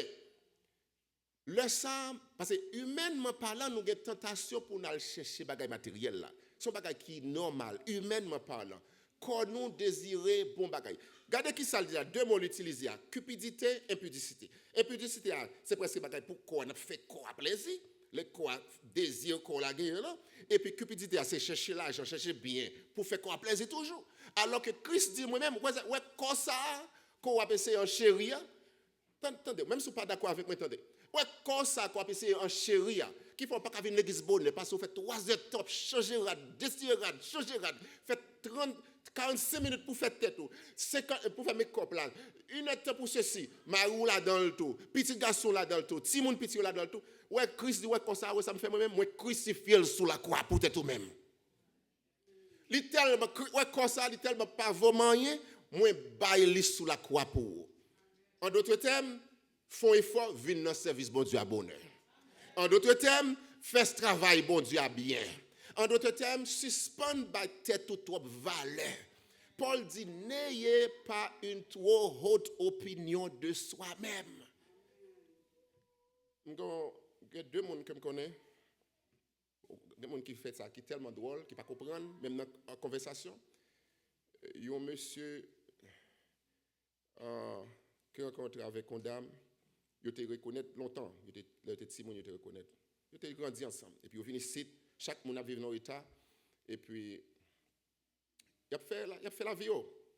le ça, parce que humainement parlant, nous avons une tentation pour nous chercher des bagages matériels là. C'est un bagage qui est normal, humainement parlant. Quand nous désirons bon bagage. Regardez qui ça dit, 2 mots l'utiliser, cupidité, impudicité. Impudicité, c'est presque bagage pour quoi on fait quoi plaisir, le quoi désir qu'on la gagne là. Et puis cupidité, c'est chercher l'argent, chercher bien pour faire quoi plaisir toujours. Alors que Christ dit moi-même, ouais, comme ça, qu'on va passer en chérie. Attendez, même si vous n'êtes pas d'accord avec moi, attendez. Ouais, comme ça, quoi, puis c'est en chérie, qui font pas qu'à venir l'église bonne, parce que vous faites 3 heures top, changer rad, décider rad, changer rad, faites 45 minutes pour faire tête, 50 pour faire mes copes là, 1 heure pour ceci, marou là dans le tout, petit garçon là dans le tout, petit monde petit là dans le tout. Ouais, Christ dit, ouais, comme ça, ouais, ça me fait moi-même, moi, crucifié sous la croix pour être tout-même. Littéralement, ouais, comme ça, littéralement, pas vraiment rien, moi, baille sous la croix pour vous. En d'autres termes, font effort, viennent dans le service, bon Dieu, à bonheur. En d'autres termes, fais ce travail, bon Dieu, à bien. En d'autres termes, suspendre la tête ou trop valeur. Paul dit, n'ayez pas une trop haute opinion de soi-même. Il y a 2 personnes que je connais. 2 personnes qui font ça, qui sont tellement drôles, qui ne peuvent pas comprendre, même dans la conversation. Il y a un monsieur qui rencontré avec une dame. Ils te reconnaissent longtemps. Ils étaient Simon, ils te reconnaissent. Ils étaient grandis ensemble. Et puis, ils viennent ici, chaque monde a vécu dans l'état. Et puis, il a fait la vie.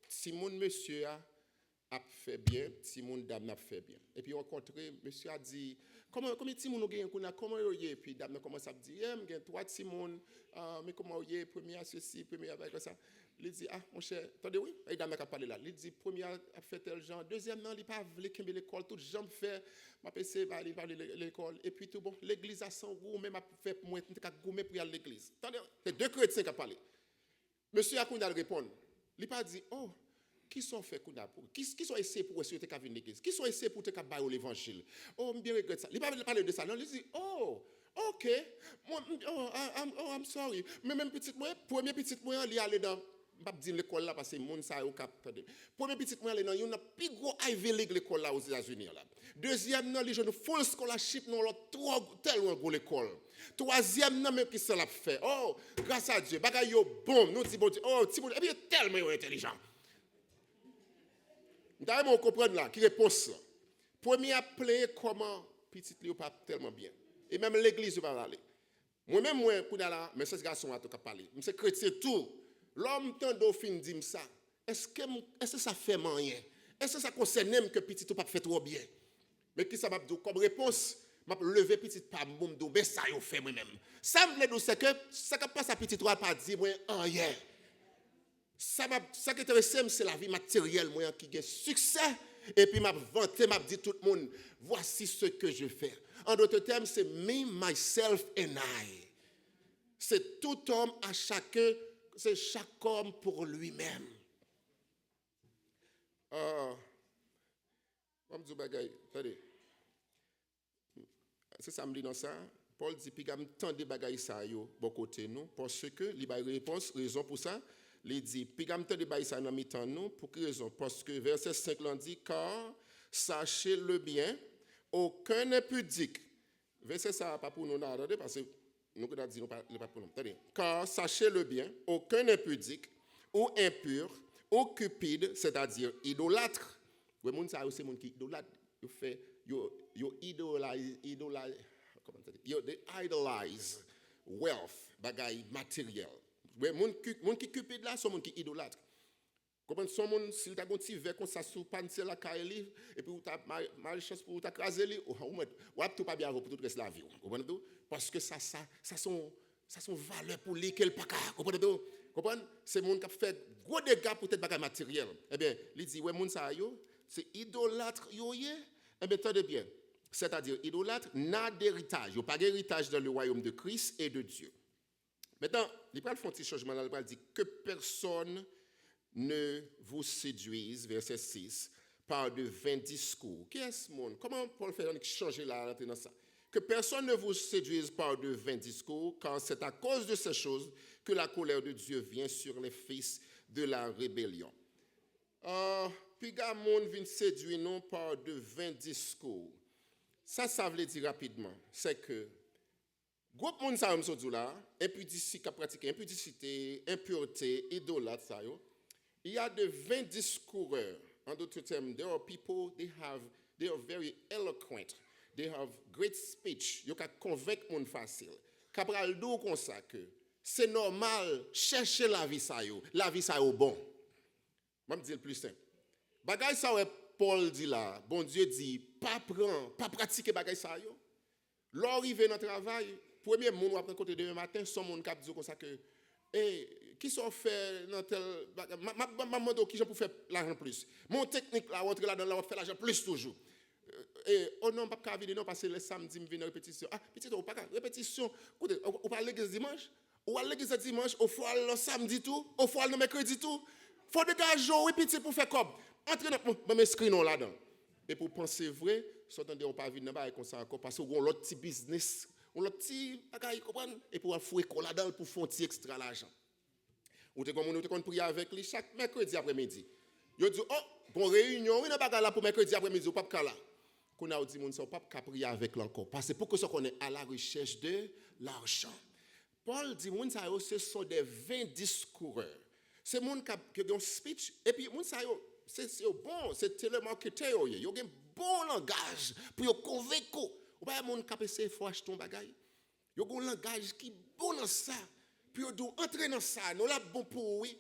Simon, monsieur, a fait bien. Simon, dame, a fait bien. Et puis, ils ont rencontré, monsieur a dit, comment Simon a gagné, comment il y a? Et puis, dame commence à dire, il y a 3 Simon, mais comment il y a? Premier à ceci, premier à ça. Il dit, ah, mon cher, attendez, oui, et dame a parlé là. Il dit, premier a fait tel genre, deuxième, non, il n'a pas voulu qu'il l'école, tout jambe fait, ma PC va aller l'école, et puis tout bon, l'église a son goût, même a fait moins, il a goûté pour aller à l'église. Attendez, c'est 2 chrétiens qui ont parlé. Monsieur a répondre. Il n'a pas dit, oh, qui sont fait qui sont essayés pour essayer de venir à l'église? Qui sont essayés pour te faire l'évangile? Oh, je bien regrette ça. Il n'a pas parlé de ça. Non, il dit, oh, ok, I'm sorry. Mais même petit moi, premier petit moi, il est allé dans, je ne vais pas dire l'école là parce que mon ça au cap. Premier petit moi, il est dans une plus gros Ivy League l'école là aux États-Unis là. Deuxième, non, les jeunes full scholarship, non, tellement gros l'école. Troisième, non, même qui ça l'a fait. Oh, grâce à Dieu, bagay yo bon, nous disons, oh, Timon, et bien tellement intelligent. D'ailleurs, on comprend là, qui réponse là. Premier appelé comment petit Léo pas tellement bien. Et même l'église va aller. Moi-même, moi, là, mais ce garçon a tout parler. Je suis chrétien tout. L'homme tant dauphine dit ça. Est-ce que ça fait rien? Est-ce que ça concerne même que petit ou pas fait trop bien? Mais qui ça m'a dit comme réponse? M'a lever petit pas boum do ben ça yo fait moi-même. Ça me dit c'est que ça qui passe à petit toi pas dire moi rien. Ça qui intéresse c'est la vie matérielle moi qui gagne succès et puis m'a vanter m'a dit tout le monde voici ce que je fais. En d'autres termes c'est me myself and I. C'est tout homme à chacun, c'est chaque homme pour lui-même. On me dit bagay, attendez. C'est ça me dit dans ça. Paul dit puis gam tant de bagaille ça yo bon côté nous parce que il ba réponse raison pour ça, il dit puis gam tant de bagaille ça dans mi-temps nous pour quelle raison? Parce que verset 5 là dit car sachez le bien, aucun n'est pudique. Verset ça pas pour nous attendez parce que nous qu'on a dit nous pas pour nous. Attendez. Car sachez le bien, aucun n'est pudique ou impur ou cupide, c'est-à-dire idolâtre. Le monde ça c'est monde qui idolâtre, il fait you idolize wealth, bagay matériel. Moun qui cupide là, son moun qui idolâtre. Comment son moun s'il t'a gonti vers comme ça sous pansel la kaeli et puis ou t'a malchance pour t'a craser li ou a tout pas bien pour tout reste la vie. Comprenez tout? Parce que ça sont valeur pour lui qu'elle pas comprenez tout? Comprenez? C'est moun qui fait gros dégâts pour tête bagay matériel. Eh bien, il dit ouais moun ça yo, c'est idolâtre yo yé. Eh bien, attendez bien. C'est-à-dire, idolâtre n'a d'héritage. Il n'y a pas d'héritage dans le royaume de Christ et de Dieu. Maintenant, il va faire un petit changement là, il va dire que personne ne vous séduise, verset 6, par de vains discours. Qui est ce monde? Comment Paul fait changer là dans ça? Que personne ne vous séduise par de vains discours, car c'est à cause de ces choses que la colère de Dieu vient sur les fils de la rébellion. Puis, le monde vient séduire non par de vains discours. Ça veut dire rapidement, c'est que, groupe monde ça me là, impudicité, pratiquer impudicité, impureté, idolâtre ça yo. Il y a de vains discoureurs. En d'autres termes, there are people they are very eloquent. They have great speech. Yo ka convaincre monde facile. Capral dou comme ça que c'est normal chercher la vie ça yo bon. Moi me dire le plus simple. Bagay ça Paul dit là, bon Dieu dit, pas prendre, pas pratiquer bagay ça yo. L'arrivée dans le travail, premier monde après côté demain matin, son monde cap dit comme ça que qui sont fait dans tel maman qui j'en pour faire l'argent plus. Mon technique là rentrer là dans là faire l'argent plus toujours. Et oh non pas capable non parce que le samedi me vient répétition. Ah petit ou pas répétition. Écoutez, on parle l'église dimanche, ou à l'église dimanche, au fois le samedi tout, au fois le mercredi tout. Faut dégager oui petit pour faire comme entrer dans mes screen là-dedans. Et pour penser vrai, s'entendez on pas venir dans comme ça encore parce qu'on l'autre petit business, on l'autre petit bagay comprendre et pour fouer là-dedans pour faire un petit extra l'argent. Ou te comme prier avec lui chaque mercredi après-midi. Yo dit oh, bon réunion, oui, n'a pas là pour mercredi après-midi, ou pas là. Qu'on a dit mon ça pas prier avec l'encore parce que pour que ça qu'on est à la recherche de l'argent. Paul dit mon ça ce sont des vains discoureurs. C'est mon qui a un speech et puis mon ça c'est bon, c'est télémarketeur yo a un bon langage pour yo convaincre. Ou pas mon qui essayer faut acheter ton bagage. Yo a un langage qui bon dans ça. Puis yo do entrer dans ça, nous là bon pour oui.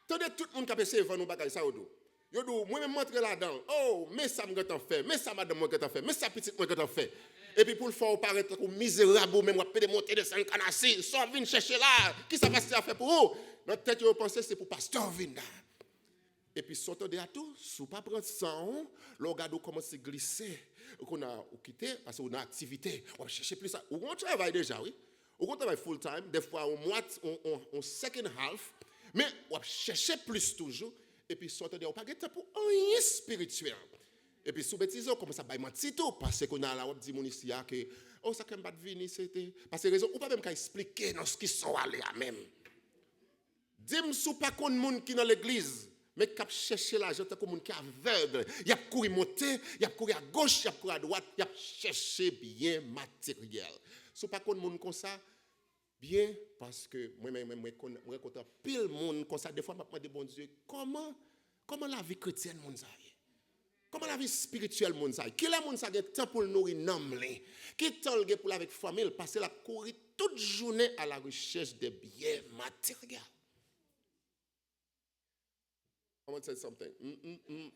Tandis tout le monde qui essayer vendre nos bagages ça yo. Yo do moi même entrer là-dedans. Oh, mais ça me gâte fait, mais ça madame moi gâte fait, mais ça petite moi gâte fait. Et puis pour le faire paraître comme misérable même on peut monter de 5 canassi, soit vinn chercher là, qui ça passe à faire pour vous? Notre tête yo penser c'est pour pasteur vinn là. Et puis sortant de tout, sous pas prendre sang, le regarde commence à glisser. On a quitté parce qu'on a activité, on chercher plus ça. On travaille déjà oui. On travaille full time, des fois on second half, mais on chercher plus toujours. Et puis, sortir de pas de temps pour rien spirituel. Et puis, sous bêtise, on commence à bailler mentir tout. Parce qu'on a là, on dit mon ici, que, oh, ça ne pas venir, c'était. Parce que raison, on ne peut même pas expliquer dans ce qui sont allés à même. Dis-moi, sous pas qu'on monde qui dans l'église, mais qui a cherché l'argent, comme monde qui est aveugle. Il a couru monter, il a couru à gauche, il a couru à droite, il a cherché bien matériel. Sous pas qu'on monde comme ça, bien, parce que moi-même, je rencontre pile monde comme ça. Des fois, je me demande, bon Dieu, comment la vie chrétienne, mon ça comment la vie spirituelle, mon ça qui la mon ça a temps pour nourrir l'homme, qui temps pour avec famille, passer la courir toute journée à la recherche de biens matériels. I want to say something.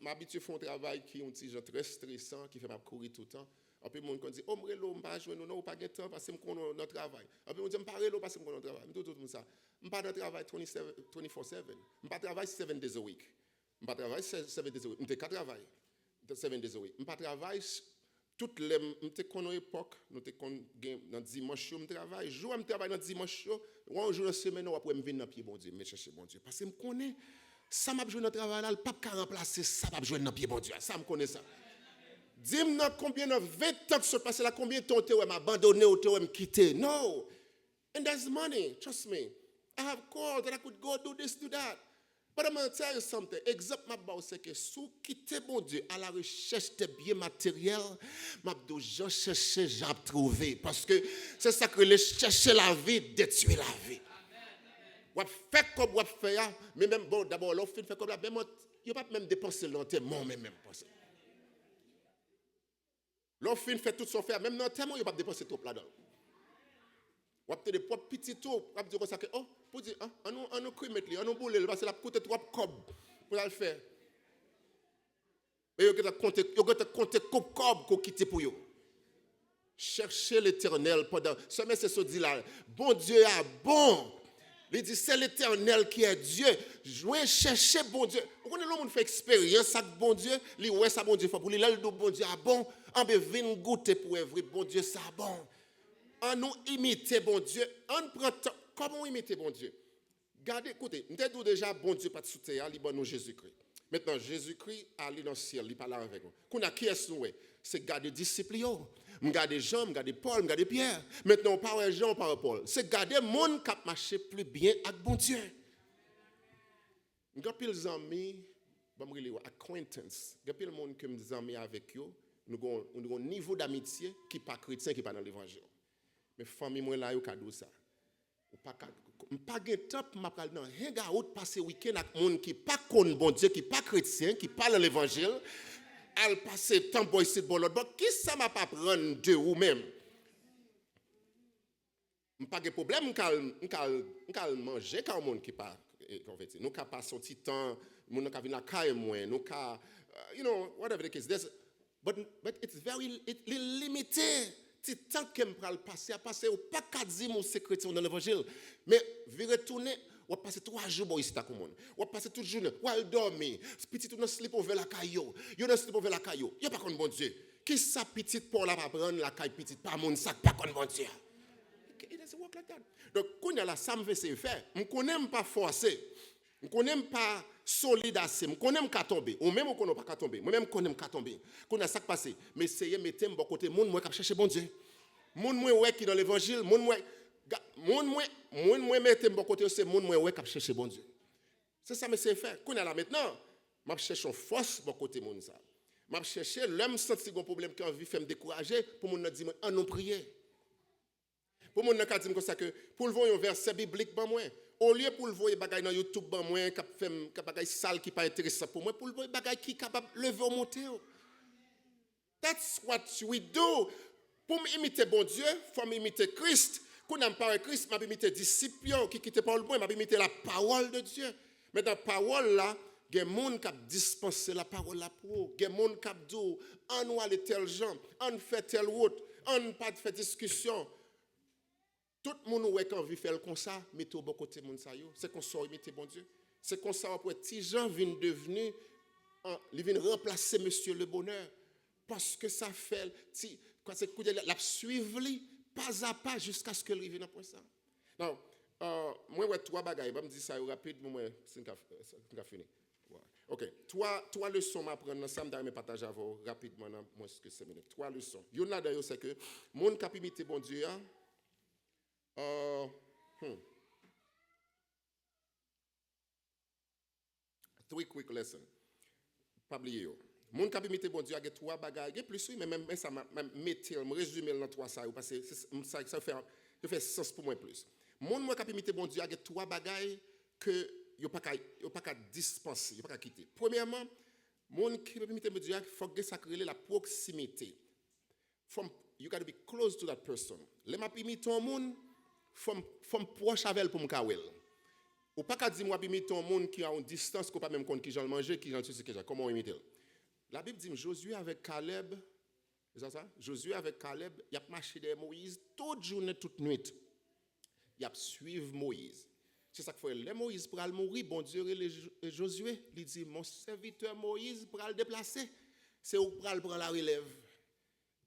M'habitue à faire un travail qui est un petit genre très stressant, qui fait m'a courir tout le temps. Et puis, mon dit, oh, je ne vais pas jouer, non, pas de temps parce que je connais notre travail. Et puis, on dit, je ne vais pas parce que je connais notre travail. Tout ça. Je ne vais pas travailler 24/7. Je ne vais pas travailler 7 days a week. Je ne vais pas travailler 7 days a week. Je ne vais pas travailler 7 days a week. Je ne vais pas travailler toutes les. Je connais l'époque, dans dimanche, je travaille. Je travaille dans dimanche, un jour de semaine, après, je viens dans le pied, bon Dieu, je cherche bon Dieu. Parce que je connais, ça m'a joué dans le travail, là, le pape qui a remplacé, ça m'a joué dans le pied, bon Dieu. Ça me connaît ça. Dis-moi combien de 20 ans que se passe là, combien de temps tu m'as abandonné ou tu m'as quitté. No. And there's money, trust me. I have called that I could go do this, do that. But I'm going to tell you something. Exemple, c'est que si vous quittez mon Dieu à la recherche de biens matériels, je cherche, j'ai trouvé. Parce que c'est ça que les chercher la vie, détruire la vie. Vous faites comme vous faites, mais même bon, d'abord, l'offre fait comme la même, il n'y a pas même dépenser longtemps, même penser. L'homme fait tout son faire, même dans le temps, il n'y a pas dépenser trop là-dedans. Ou peut-être des petits tours, on dire ça que, oh, pour dire, on nous crime, on nous boule, parce que la coûte 3 cob pour le faire. Mais il y a compter cob qu'on quitte pour vous. Cherchez l'Éternel pendant. Ce message se dit là, bon Dieu est bon. Il dit, c'est l'Éternel qui est Dieu. Jouez, cherchez bon Dieu. Vous connaissez l'homme qui fait expérience avec bon Dieu. Il ouais ça bon Dieu. Pour lui, là, le bon Dieu est bon. On peut venir goûter pour vrai. Bon Dieu, ça bon. On nous imite bon Dieu. On prend temps. Comment imiter bon Dieu? Regardez, écoutez, nous avons déjà bon Dieu pas de soutien, il bon Jésus-Christ. Maintenant, Jésus-Christ allé dans le ciel, il parle avec nous. Qu'on a qui est nous? C'est garder disciples. Je garde Jean, je garde Paul, je garde Pierre. Maintenant, on parle de Jean, on parle de Paul. C'est garder le monde qui marche plus bien avec bon Dieu. Quand les amis, acquaintance, quand le monde que nous amis avec eux, nous avons un niveau d'amitié qui n'est pas chrétien, qui n'est pas dans l'évangile. Mais famille, moi, là, je dis ça. Je n'ai pas de temps pour m'appeler dans un hangout passer week-end avec des gens qui ne sont pas bon Dieu, qui ne sont pas chrétiens, qui parlent dans l'évangile. Elle passe le temps pour essayer de l'autre bord. Qui ça m'a pas prendre de ou même? Je n'ai pas de problème, je vais manger quand monde qui pas converti. Nous avons passé un petit temps, nous avons vu la caille moins, nous avons whatever the case. But it's very limité. C'est tant que je passer à passer, ou pas qu'à dire mon secret dans l'évangile. Mais, vous retourner, ou passer 3 jours ici, ou passer toute journée, ou elle dormir, petit tout dans slip over la caillou, yo dans slip over la caillou, yo pas contre bon Dieu. Qui ça petit pour la pas prendre la caille petite, pas mon sac, pas contre bon Dieu. It doesn't work like that. Donc, quand il y a la ça me fait faire, je ne connais pas forcer. Je ne connais pas solide assez. Je ne connais pas tomber. Ou même je ne connais pas tomber. Moi-même, je ne connais pas tomber. Quand il y a ça qui passe, mais essayez de mettre mon côté. Mon moi qui cherche bon Dieu. Mon moi qui dans l'évangile. Mon moi mettre mon côté, c'est mon moi qui cherche bon Dieu. C'est ça que je faire. Quand il y a là maintenant, je cherche une force mon côté. Je cherche l'homme senti un problème qui a envie de me décourager pour me dire, en non prier. Pour mon cas dire comme ça que pour le voir un verset biblique ben moi au lieu pour le voir bagay dans YouTube ben moi qui fait bagay sale qui pas intéressant pour moi pour le voir bagay qui capable lever ou monter. That's what we do. Pour imiter bon Dieu, faut imiter Christ. Quand on parle de Christ, m'a imiter disciple qui quitte pas le bon, m'a imiter la parole de Dieu. Mais dans la parole là, il y a des gens qui dispensé la parole là pour. Il y a des gens qui disent on va tel gens, on fait telle route, on pas de faire discussion. Tout le monde qui a envie de faire comme ça, mettez au bon côté de mon sayo. C'est qu'on soit imité bon Dieu. C'est qu'on soit pour petit gens viennent devenir, ils viennent remplacer Monsieur le bonheur. Parce que ça fait, quand c'est coup de la suivre pas à pas jusqu'à ce que lui vienne après ça. Non, moi ouais 3 bagages, je me dis ça rapide, moi c'est fini. OK, 3 leçons m'apprendre ensemble d'ailleurs me partager avec vous rapidement dans moins que 5 minutes. 3 leçons. Il y en a d'ailleurs c'est que mon cap imiter bon Dieu. 3 quick lessons. Pas oublier. Mon cap imiter bon Dieu a 3 bagages, plus oui, mais même ça m'a mettre résumer dans 3 ça parce que ça fait sens pour moi plus. Mon cap imiter bon Dieu a 3 bagages que yo pas qu'à dispenser, yo pas qu'à quitter. Premièrement, mon cap imiter bon Dieu faut que ça crée la proximité. You got to be close to that person. Les m'a imiter un monde faut proche avec elle pour me kawel. Ou pas qu'à dire moi imiter un monde qui a une distance qu'on pas même compte qui j'en manger, qui j'en sais que comment imiter. La Bible dit Josué avec Caleb, c'est ça? Josué avec Caleb, il a marché derrière Moïse toute journée, toute nuit. Il a suivi Moïse. C'est ça qu'il faut. Le Moïse pour aller mourir, bon Dieu et Josué, il dit mon serviteur Moïse pour aller déplacer, c'est où pour aller prendre la relève.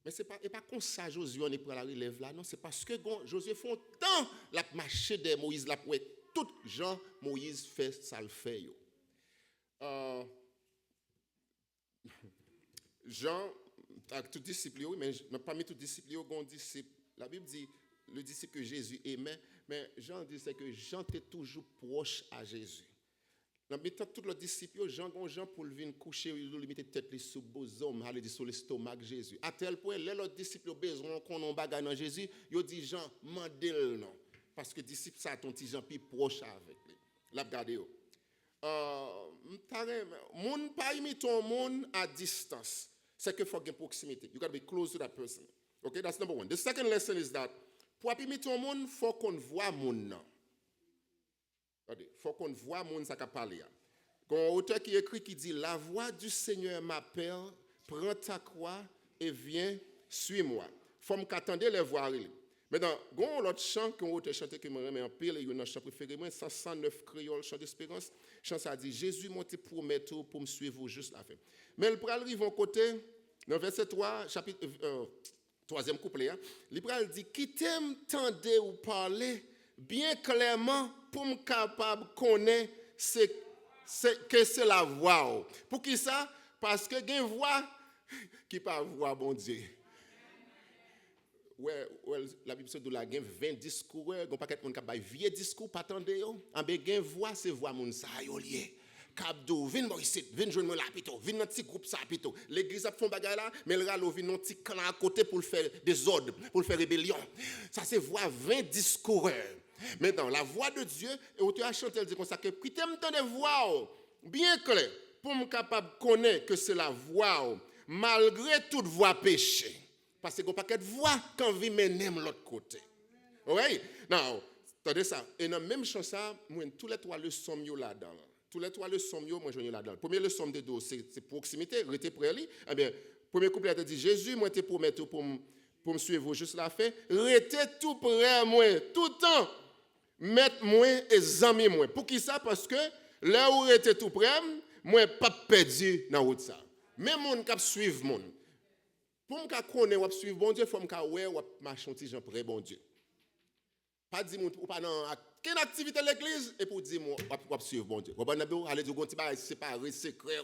Mais c'est pas comme ça Josué on est prend la relève là, non, c'est parce que Josué font tant la marché derrière Moïse là pour tout Jean Moïse fait ça le fait yo. Jean, tout disciple, oui, mais parmi tous disciples, il disciple. La Bible dit, le disciple que Jésus aimait, mais Jean dit que Jean était toujours proche à Jésus. Dans mettant tous les disciples, Jean pour venir coucher, il mettait tête sous bosom, aller sur l'estomac de Jésus. À tel point, les autres disciples ont besoin qu'on ait bagage dans Jésus, ils dit Jean, mandel non. Parce que disciple, ça, ton petit Jean, plus proche avec lui. L'a regardé. Mon pas imiter un monde à distance. C'est que faut avoir proximité. You got to be close to that person. Okay, that's number 1. The second lesson is that pour imiter un monde, faut qu'on voit monde. Faut qu'on voit monde ça qu'a parlé. Il y a un auteur qui écrit qui dit la voix du Seigneur m'appelle, prends ta croix et viens, suis-moi. Faut m'attendre les voir. Maintenant, il y a un autre chant qu'on a chanté qui me remet en pile, et il y a un chant préféré, 509 créoles, chant d'espérance. Chant ça dit Jésus m'a promis pour me suivre juste la fin. Mais le pral arrive en côté, dans verset 3, chapitre 3e couplet, le pral dit qui t'aime tendez ou parler bien clairement pour me capable connaître que c'est la voix. Pour qui ça? Parce que il y a une voix qui pas voix bon Dieu. Ouais, la Bible dit la gen 20 discours, gon paquet moun ka bay vieux discours pas tande yo. En be gen voix c'est voix moun sa yo lié. Kabdou, vin mo ici, vin joindre moi là pito, vin dans petit groupe ça pito. L'église a font bagay là, mais le ralo vin dans petit clan à côté pour faire des ordres, pour faire rébellion. Ça c'est voix 20 discours. Maintenant, la voix de Dieu, et auteur a chanté, elle dit comme ça, que qui t'aime tande voix bien clair, pour me capable connaître que c'est la voix malgré toute voix péché. Parce que pas de voix quand vit mener l'autre côté. Oui? Non, attendez ça. Et dans la même chose ça, moi tous les 3 leçons yo là-dedans. tous les trois leçons, moi, je suis là-dedans. Première leçon de dos, c'est proximité, rester près de lui. Eh bien, premier couplet a dit, Jésus, moi, te promets pour me suivre juste la fin. Restez tout près de moi, tout le temps. Mettre moi et zami moi. Pour qui ça? Parce que là où restez tout près, moi, pas perdu dans la route ça. Mais mon cap suivre mon. Pour me connaître ou suivre bon Dieu, il faut me ouais ou marcher un petit gens près bon Dieu. Pas dire ou pas dans quelle activité de l'église et pour dire moi ou suivre bon Dieu. Vous allez dire qu'on va séparer secret,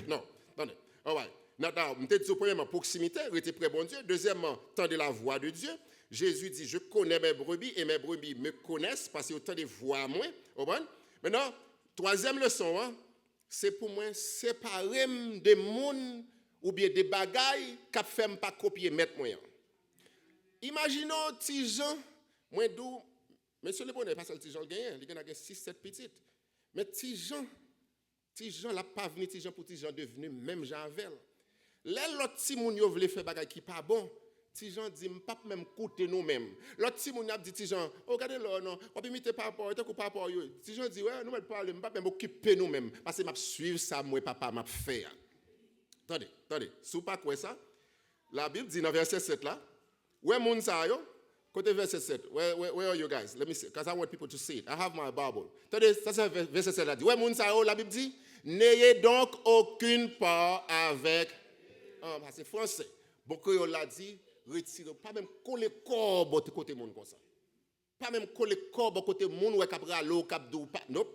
non. Attendez. All right. Maintenant, je te dis premièrement proximité, rester près bon Dieu. Deuxièmement, tendre la voix de Dieu. Jésus dit je connais mes brebis et mes brebis me connaissent parce qu'ils ont tant de voix à moi. Maintenant, troisième leçon, hein, c'est pour moi séparer des mondes ou bien des bagailles qui ne fait pas copier mettre moi. Imaginons petit Jean, moi d'où monsieur le bonheur pas seul petit Jean gagne, il y a 6 7 petites. Mais petit Jean là pas venu petit Jean pour petit Jean devenu même Jean avec. Là l'autre petit moun yo veut faire bagaille qui pas bon. Petit Jean dit pas même coûter nous même. L'autre petit moun a dit petit Jean, regardez là non, on peut imiter par rapport, tant que par rapport yo. Petit Jean dit ouais, nous même parler, pas même occuper nous même parce que m'a suivre ça moi papa m'a faire. Attendez, sous pas quoi ça? La Bible dit dans verset 7 là, ouais moun sa yo, côté verset 7. Where are you guys? Let me see because I want people to see it. I have my Bible. Attendez, ça c'est verset 7 là dit. Ouais moun sa yo, la Bible dit, n'ayez donc aucune part avec c'est français. Beaucoup yo l'a dit, retirez pas même coller corps de côté moun comme ça. Pas même coller corps de côté moun ouais cap ralo cap dou pas. Non.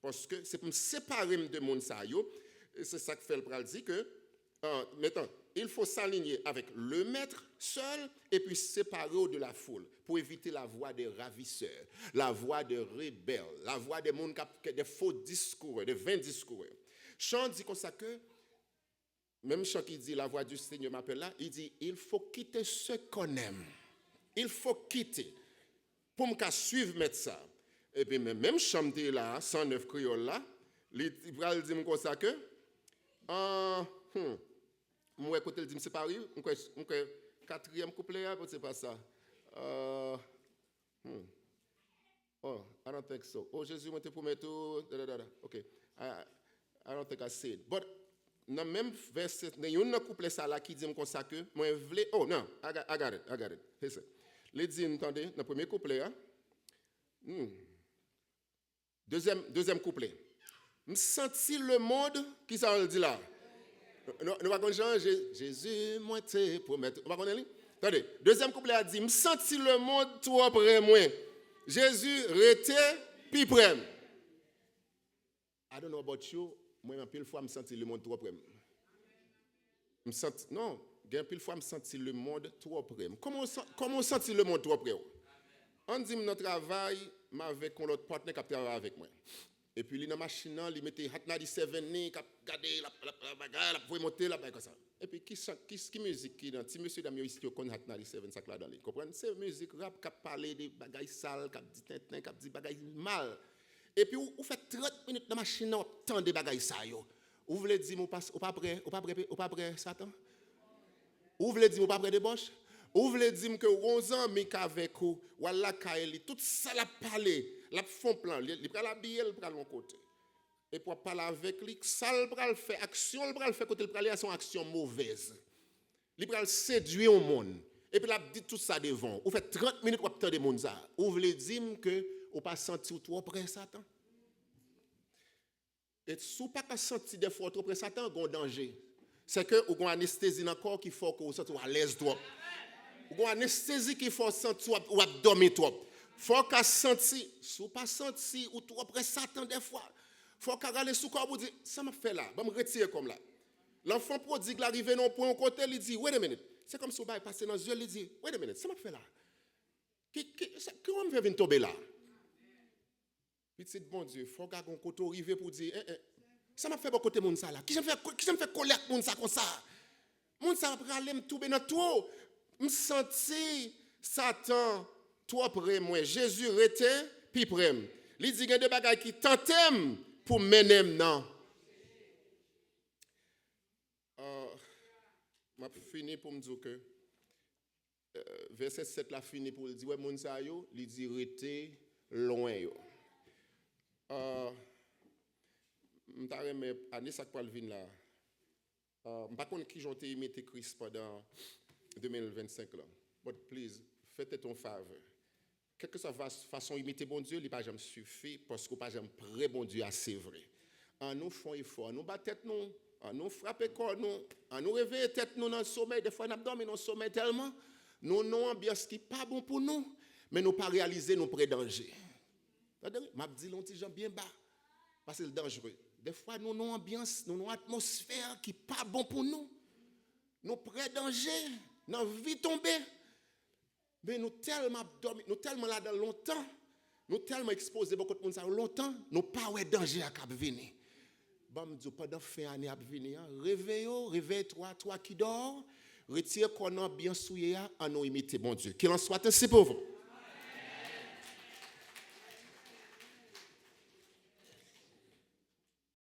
Parce que c'est pour me séparer de moun sa yo. C'est ça que fait le pral dit que maintenant, il faut s'aligner avec le maître seul et puis séparer de la foule pour éviter la voix des ravisseurs, la voix des rebelles, la voix des monde des faux discours, des vains discours. Chant dit comme ça que même chant qui dit la voix du Seigneur m'appelle là, il dit il faut quitter ce qu'on aime. Il faut quitter pour me suivre mettre ça. Et puis même chant dit là 109 créole là, il va dire comme ça que moi écoute il dit c'est Paris on quatrième couplet c'est pas ça oh I don't think so oh Jésus m'a te promet tout okay I don't think I say it but dans même verset il y a un couplet ça là qui dit comme ça que moi voulais oh non I got it listen les dit entendez dans premier couplet deuxième couplet me sentir le monde qui ça veut dire là. Nous va changer Jésus moi te promettre. On va connaître. Attendez, deuxième couplet a dit me sentir le monde trop près moi. Jésus était puis près. I don't know about you, moi un pile fois me sentir le monde trop près. Me sentir non, un pile fois me sentir le monde trop près. Comment sentir le monde trop près? On dit notre travail avec un autre partenaire qui travaille avec moi. Et puis, il dans la machine, il mettait Hatna 7, il a regardé la bagarre, il a monter la bagarre comme ça. Et puis, qui musique qui dans petit monsieur d'ami ici qui connaît Hatna 7 ça là dans les comprenez c'est musique rap qui parler des bagailles sales, qui dit tintin, qui dit bagailles mal. Et puis, vous faites 30 minutes dans la machine, vous tant de bagailles ça yo. Vous voulez dire ou pas prêt Satan? Vous voulez dire ou pas prêt de Bosch? Vous voulez dire que 11 ans mais qu'avec vous wala kaeli tout ça la parler. La font plan, il prend la billet, il prend l'autre côté. Et pour parler avec lui, ça il prend faire action, il prend faire côté il prend à son action mauvaise. Il prend séduire au monde. Et puis il a dit tout ça devant. Vous faites 30 minutes pour attendre monde ça. Vous voulez dire que vous pas senti trop près Satan. Et si vous pas senti des fois trop près Satan, il y a un danger. C'est que vous avez une anesthésie dans le corps qui fait que vous sentez à l'aise trop. Vous avez une anesthésie qui fait sentir ou dormir trop. Faut qu'à sentir, si vous pas senti ou trop près Satan des fois, faut qu'à aller sous corps pour dire ça m'a fait là, va me retirer comme là. L'enfant prodigue l'arrivé non point côté, il dit wait a minute. C'est comme si vous passer dans les yeux, il dit wait a minute, ça m'a fait là. Comment me fait venir tomber là? Petit bon Dieu, faut qu'à un côté arrivé pour dire ça m'a fait bon côté monde ça là. Qui j'aime fait colère monde ça comme ça. Monde ça va aller me tomber dans tout. Me sentir Satan toi près moi Jésus était puis près il dit il y a des bagages qui tentent pour mener non m'a fini pour me dire que verset 7 la fini pour dire ouais moun sa yo il dit rester loin yo m'ta mais année ça pour le vin là. Pas contre qui j'ont imité Christ pendant 2025 là. But please, faites ton faveur. Quelle que soit la façon d'imiter bon Dieu, il n'est pas jamais suffit parce qu'on pas jamais prêt bon Dieu assez vrai. En nous faisons effort, en nous battons tête nous, en nous frappons corps nous, en nous réveillons tête nous dans le sommeil, des fois nous dormons dans le sommeil tellement, nous avons une ambiance qui n'est pas bon pour nous, mais nous pas réaliser nos près danger. M'a dit l'on petit gens bien bas parce que c'est dangereux. Des fois nous avons une ambiance, nous avons une atmosphère qui n'est pas bon pour nous. Nous près danger, nous vie tomber. Mais nous tellement dormi, nous tellement là dans longtemps, nous tellement exposés beaucoup de monde longtemps, nous pas ouais danger à cap venir. Bon Dieu pendant fin année à venir, réveille-toi, toi qui dors, retire qu'on a bien souillé à nous imiter bon Dieu. Qu'il en soit ainsi pour vous.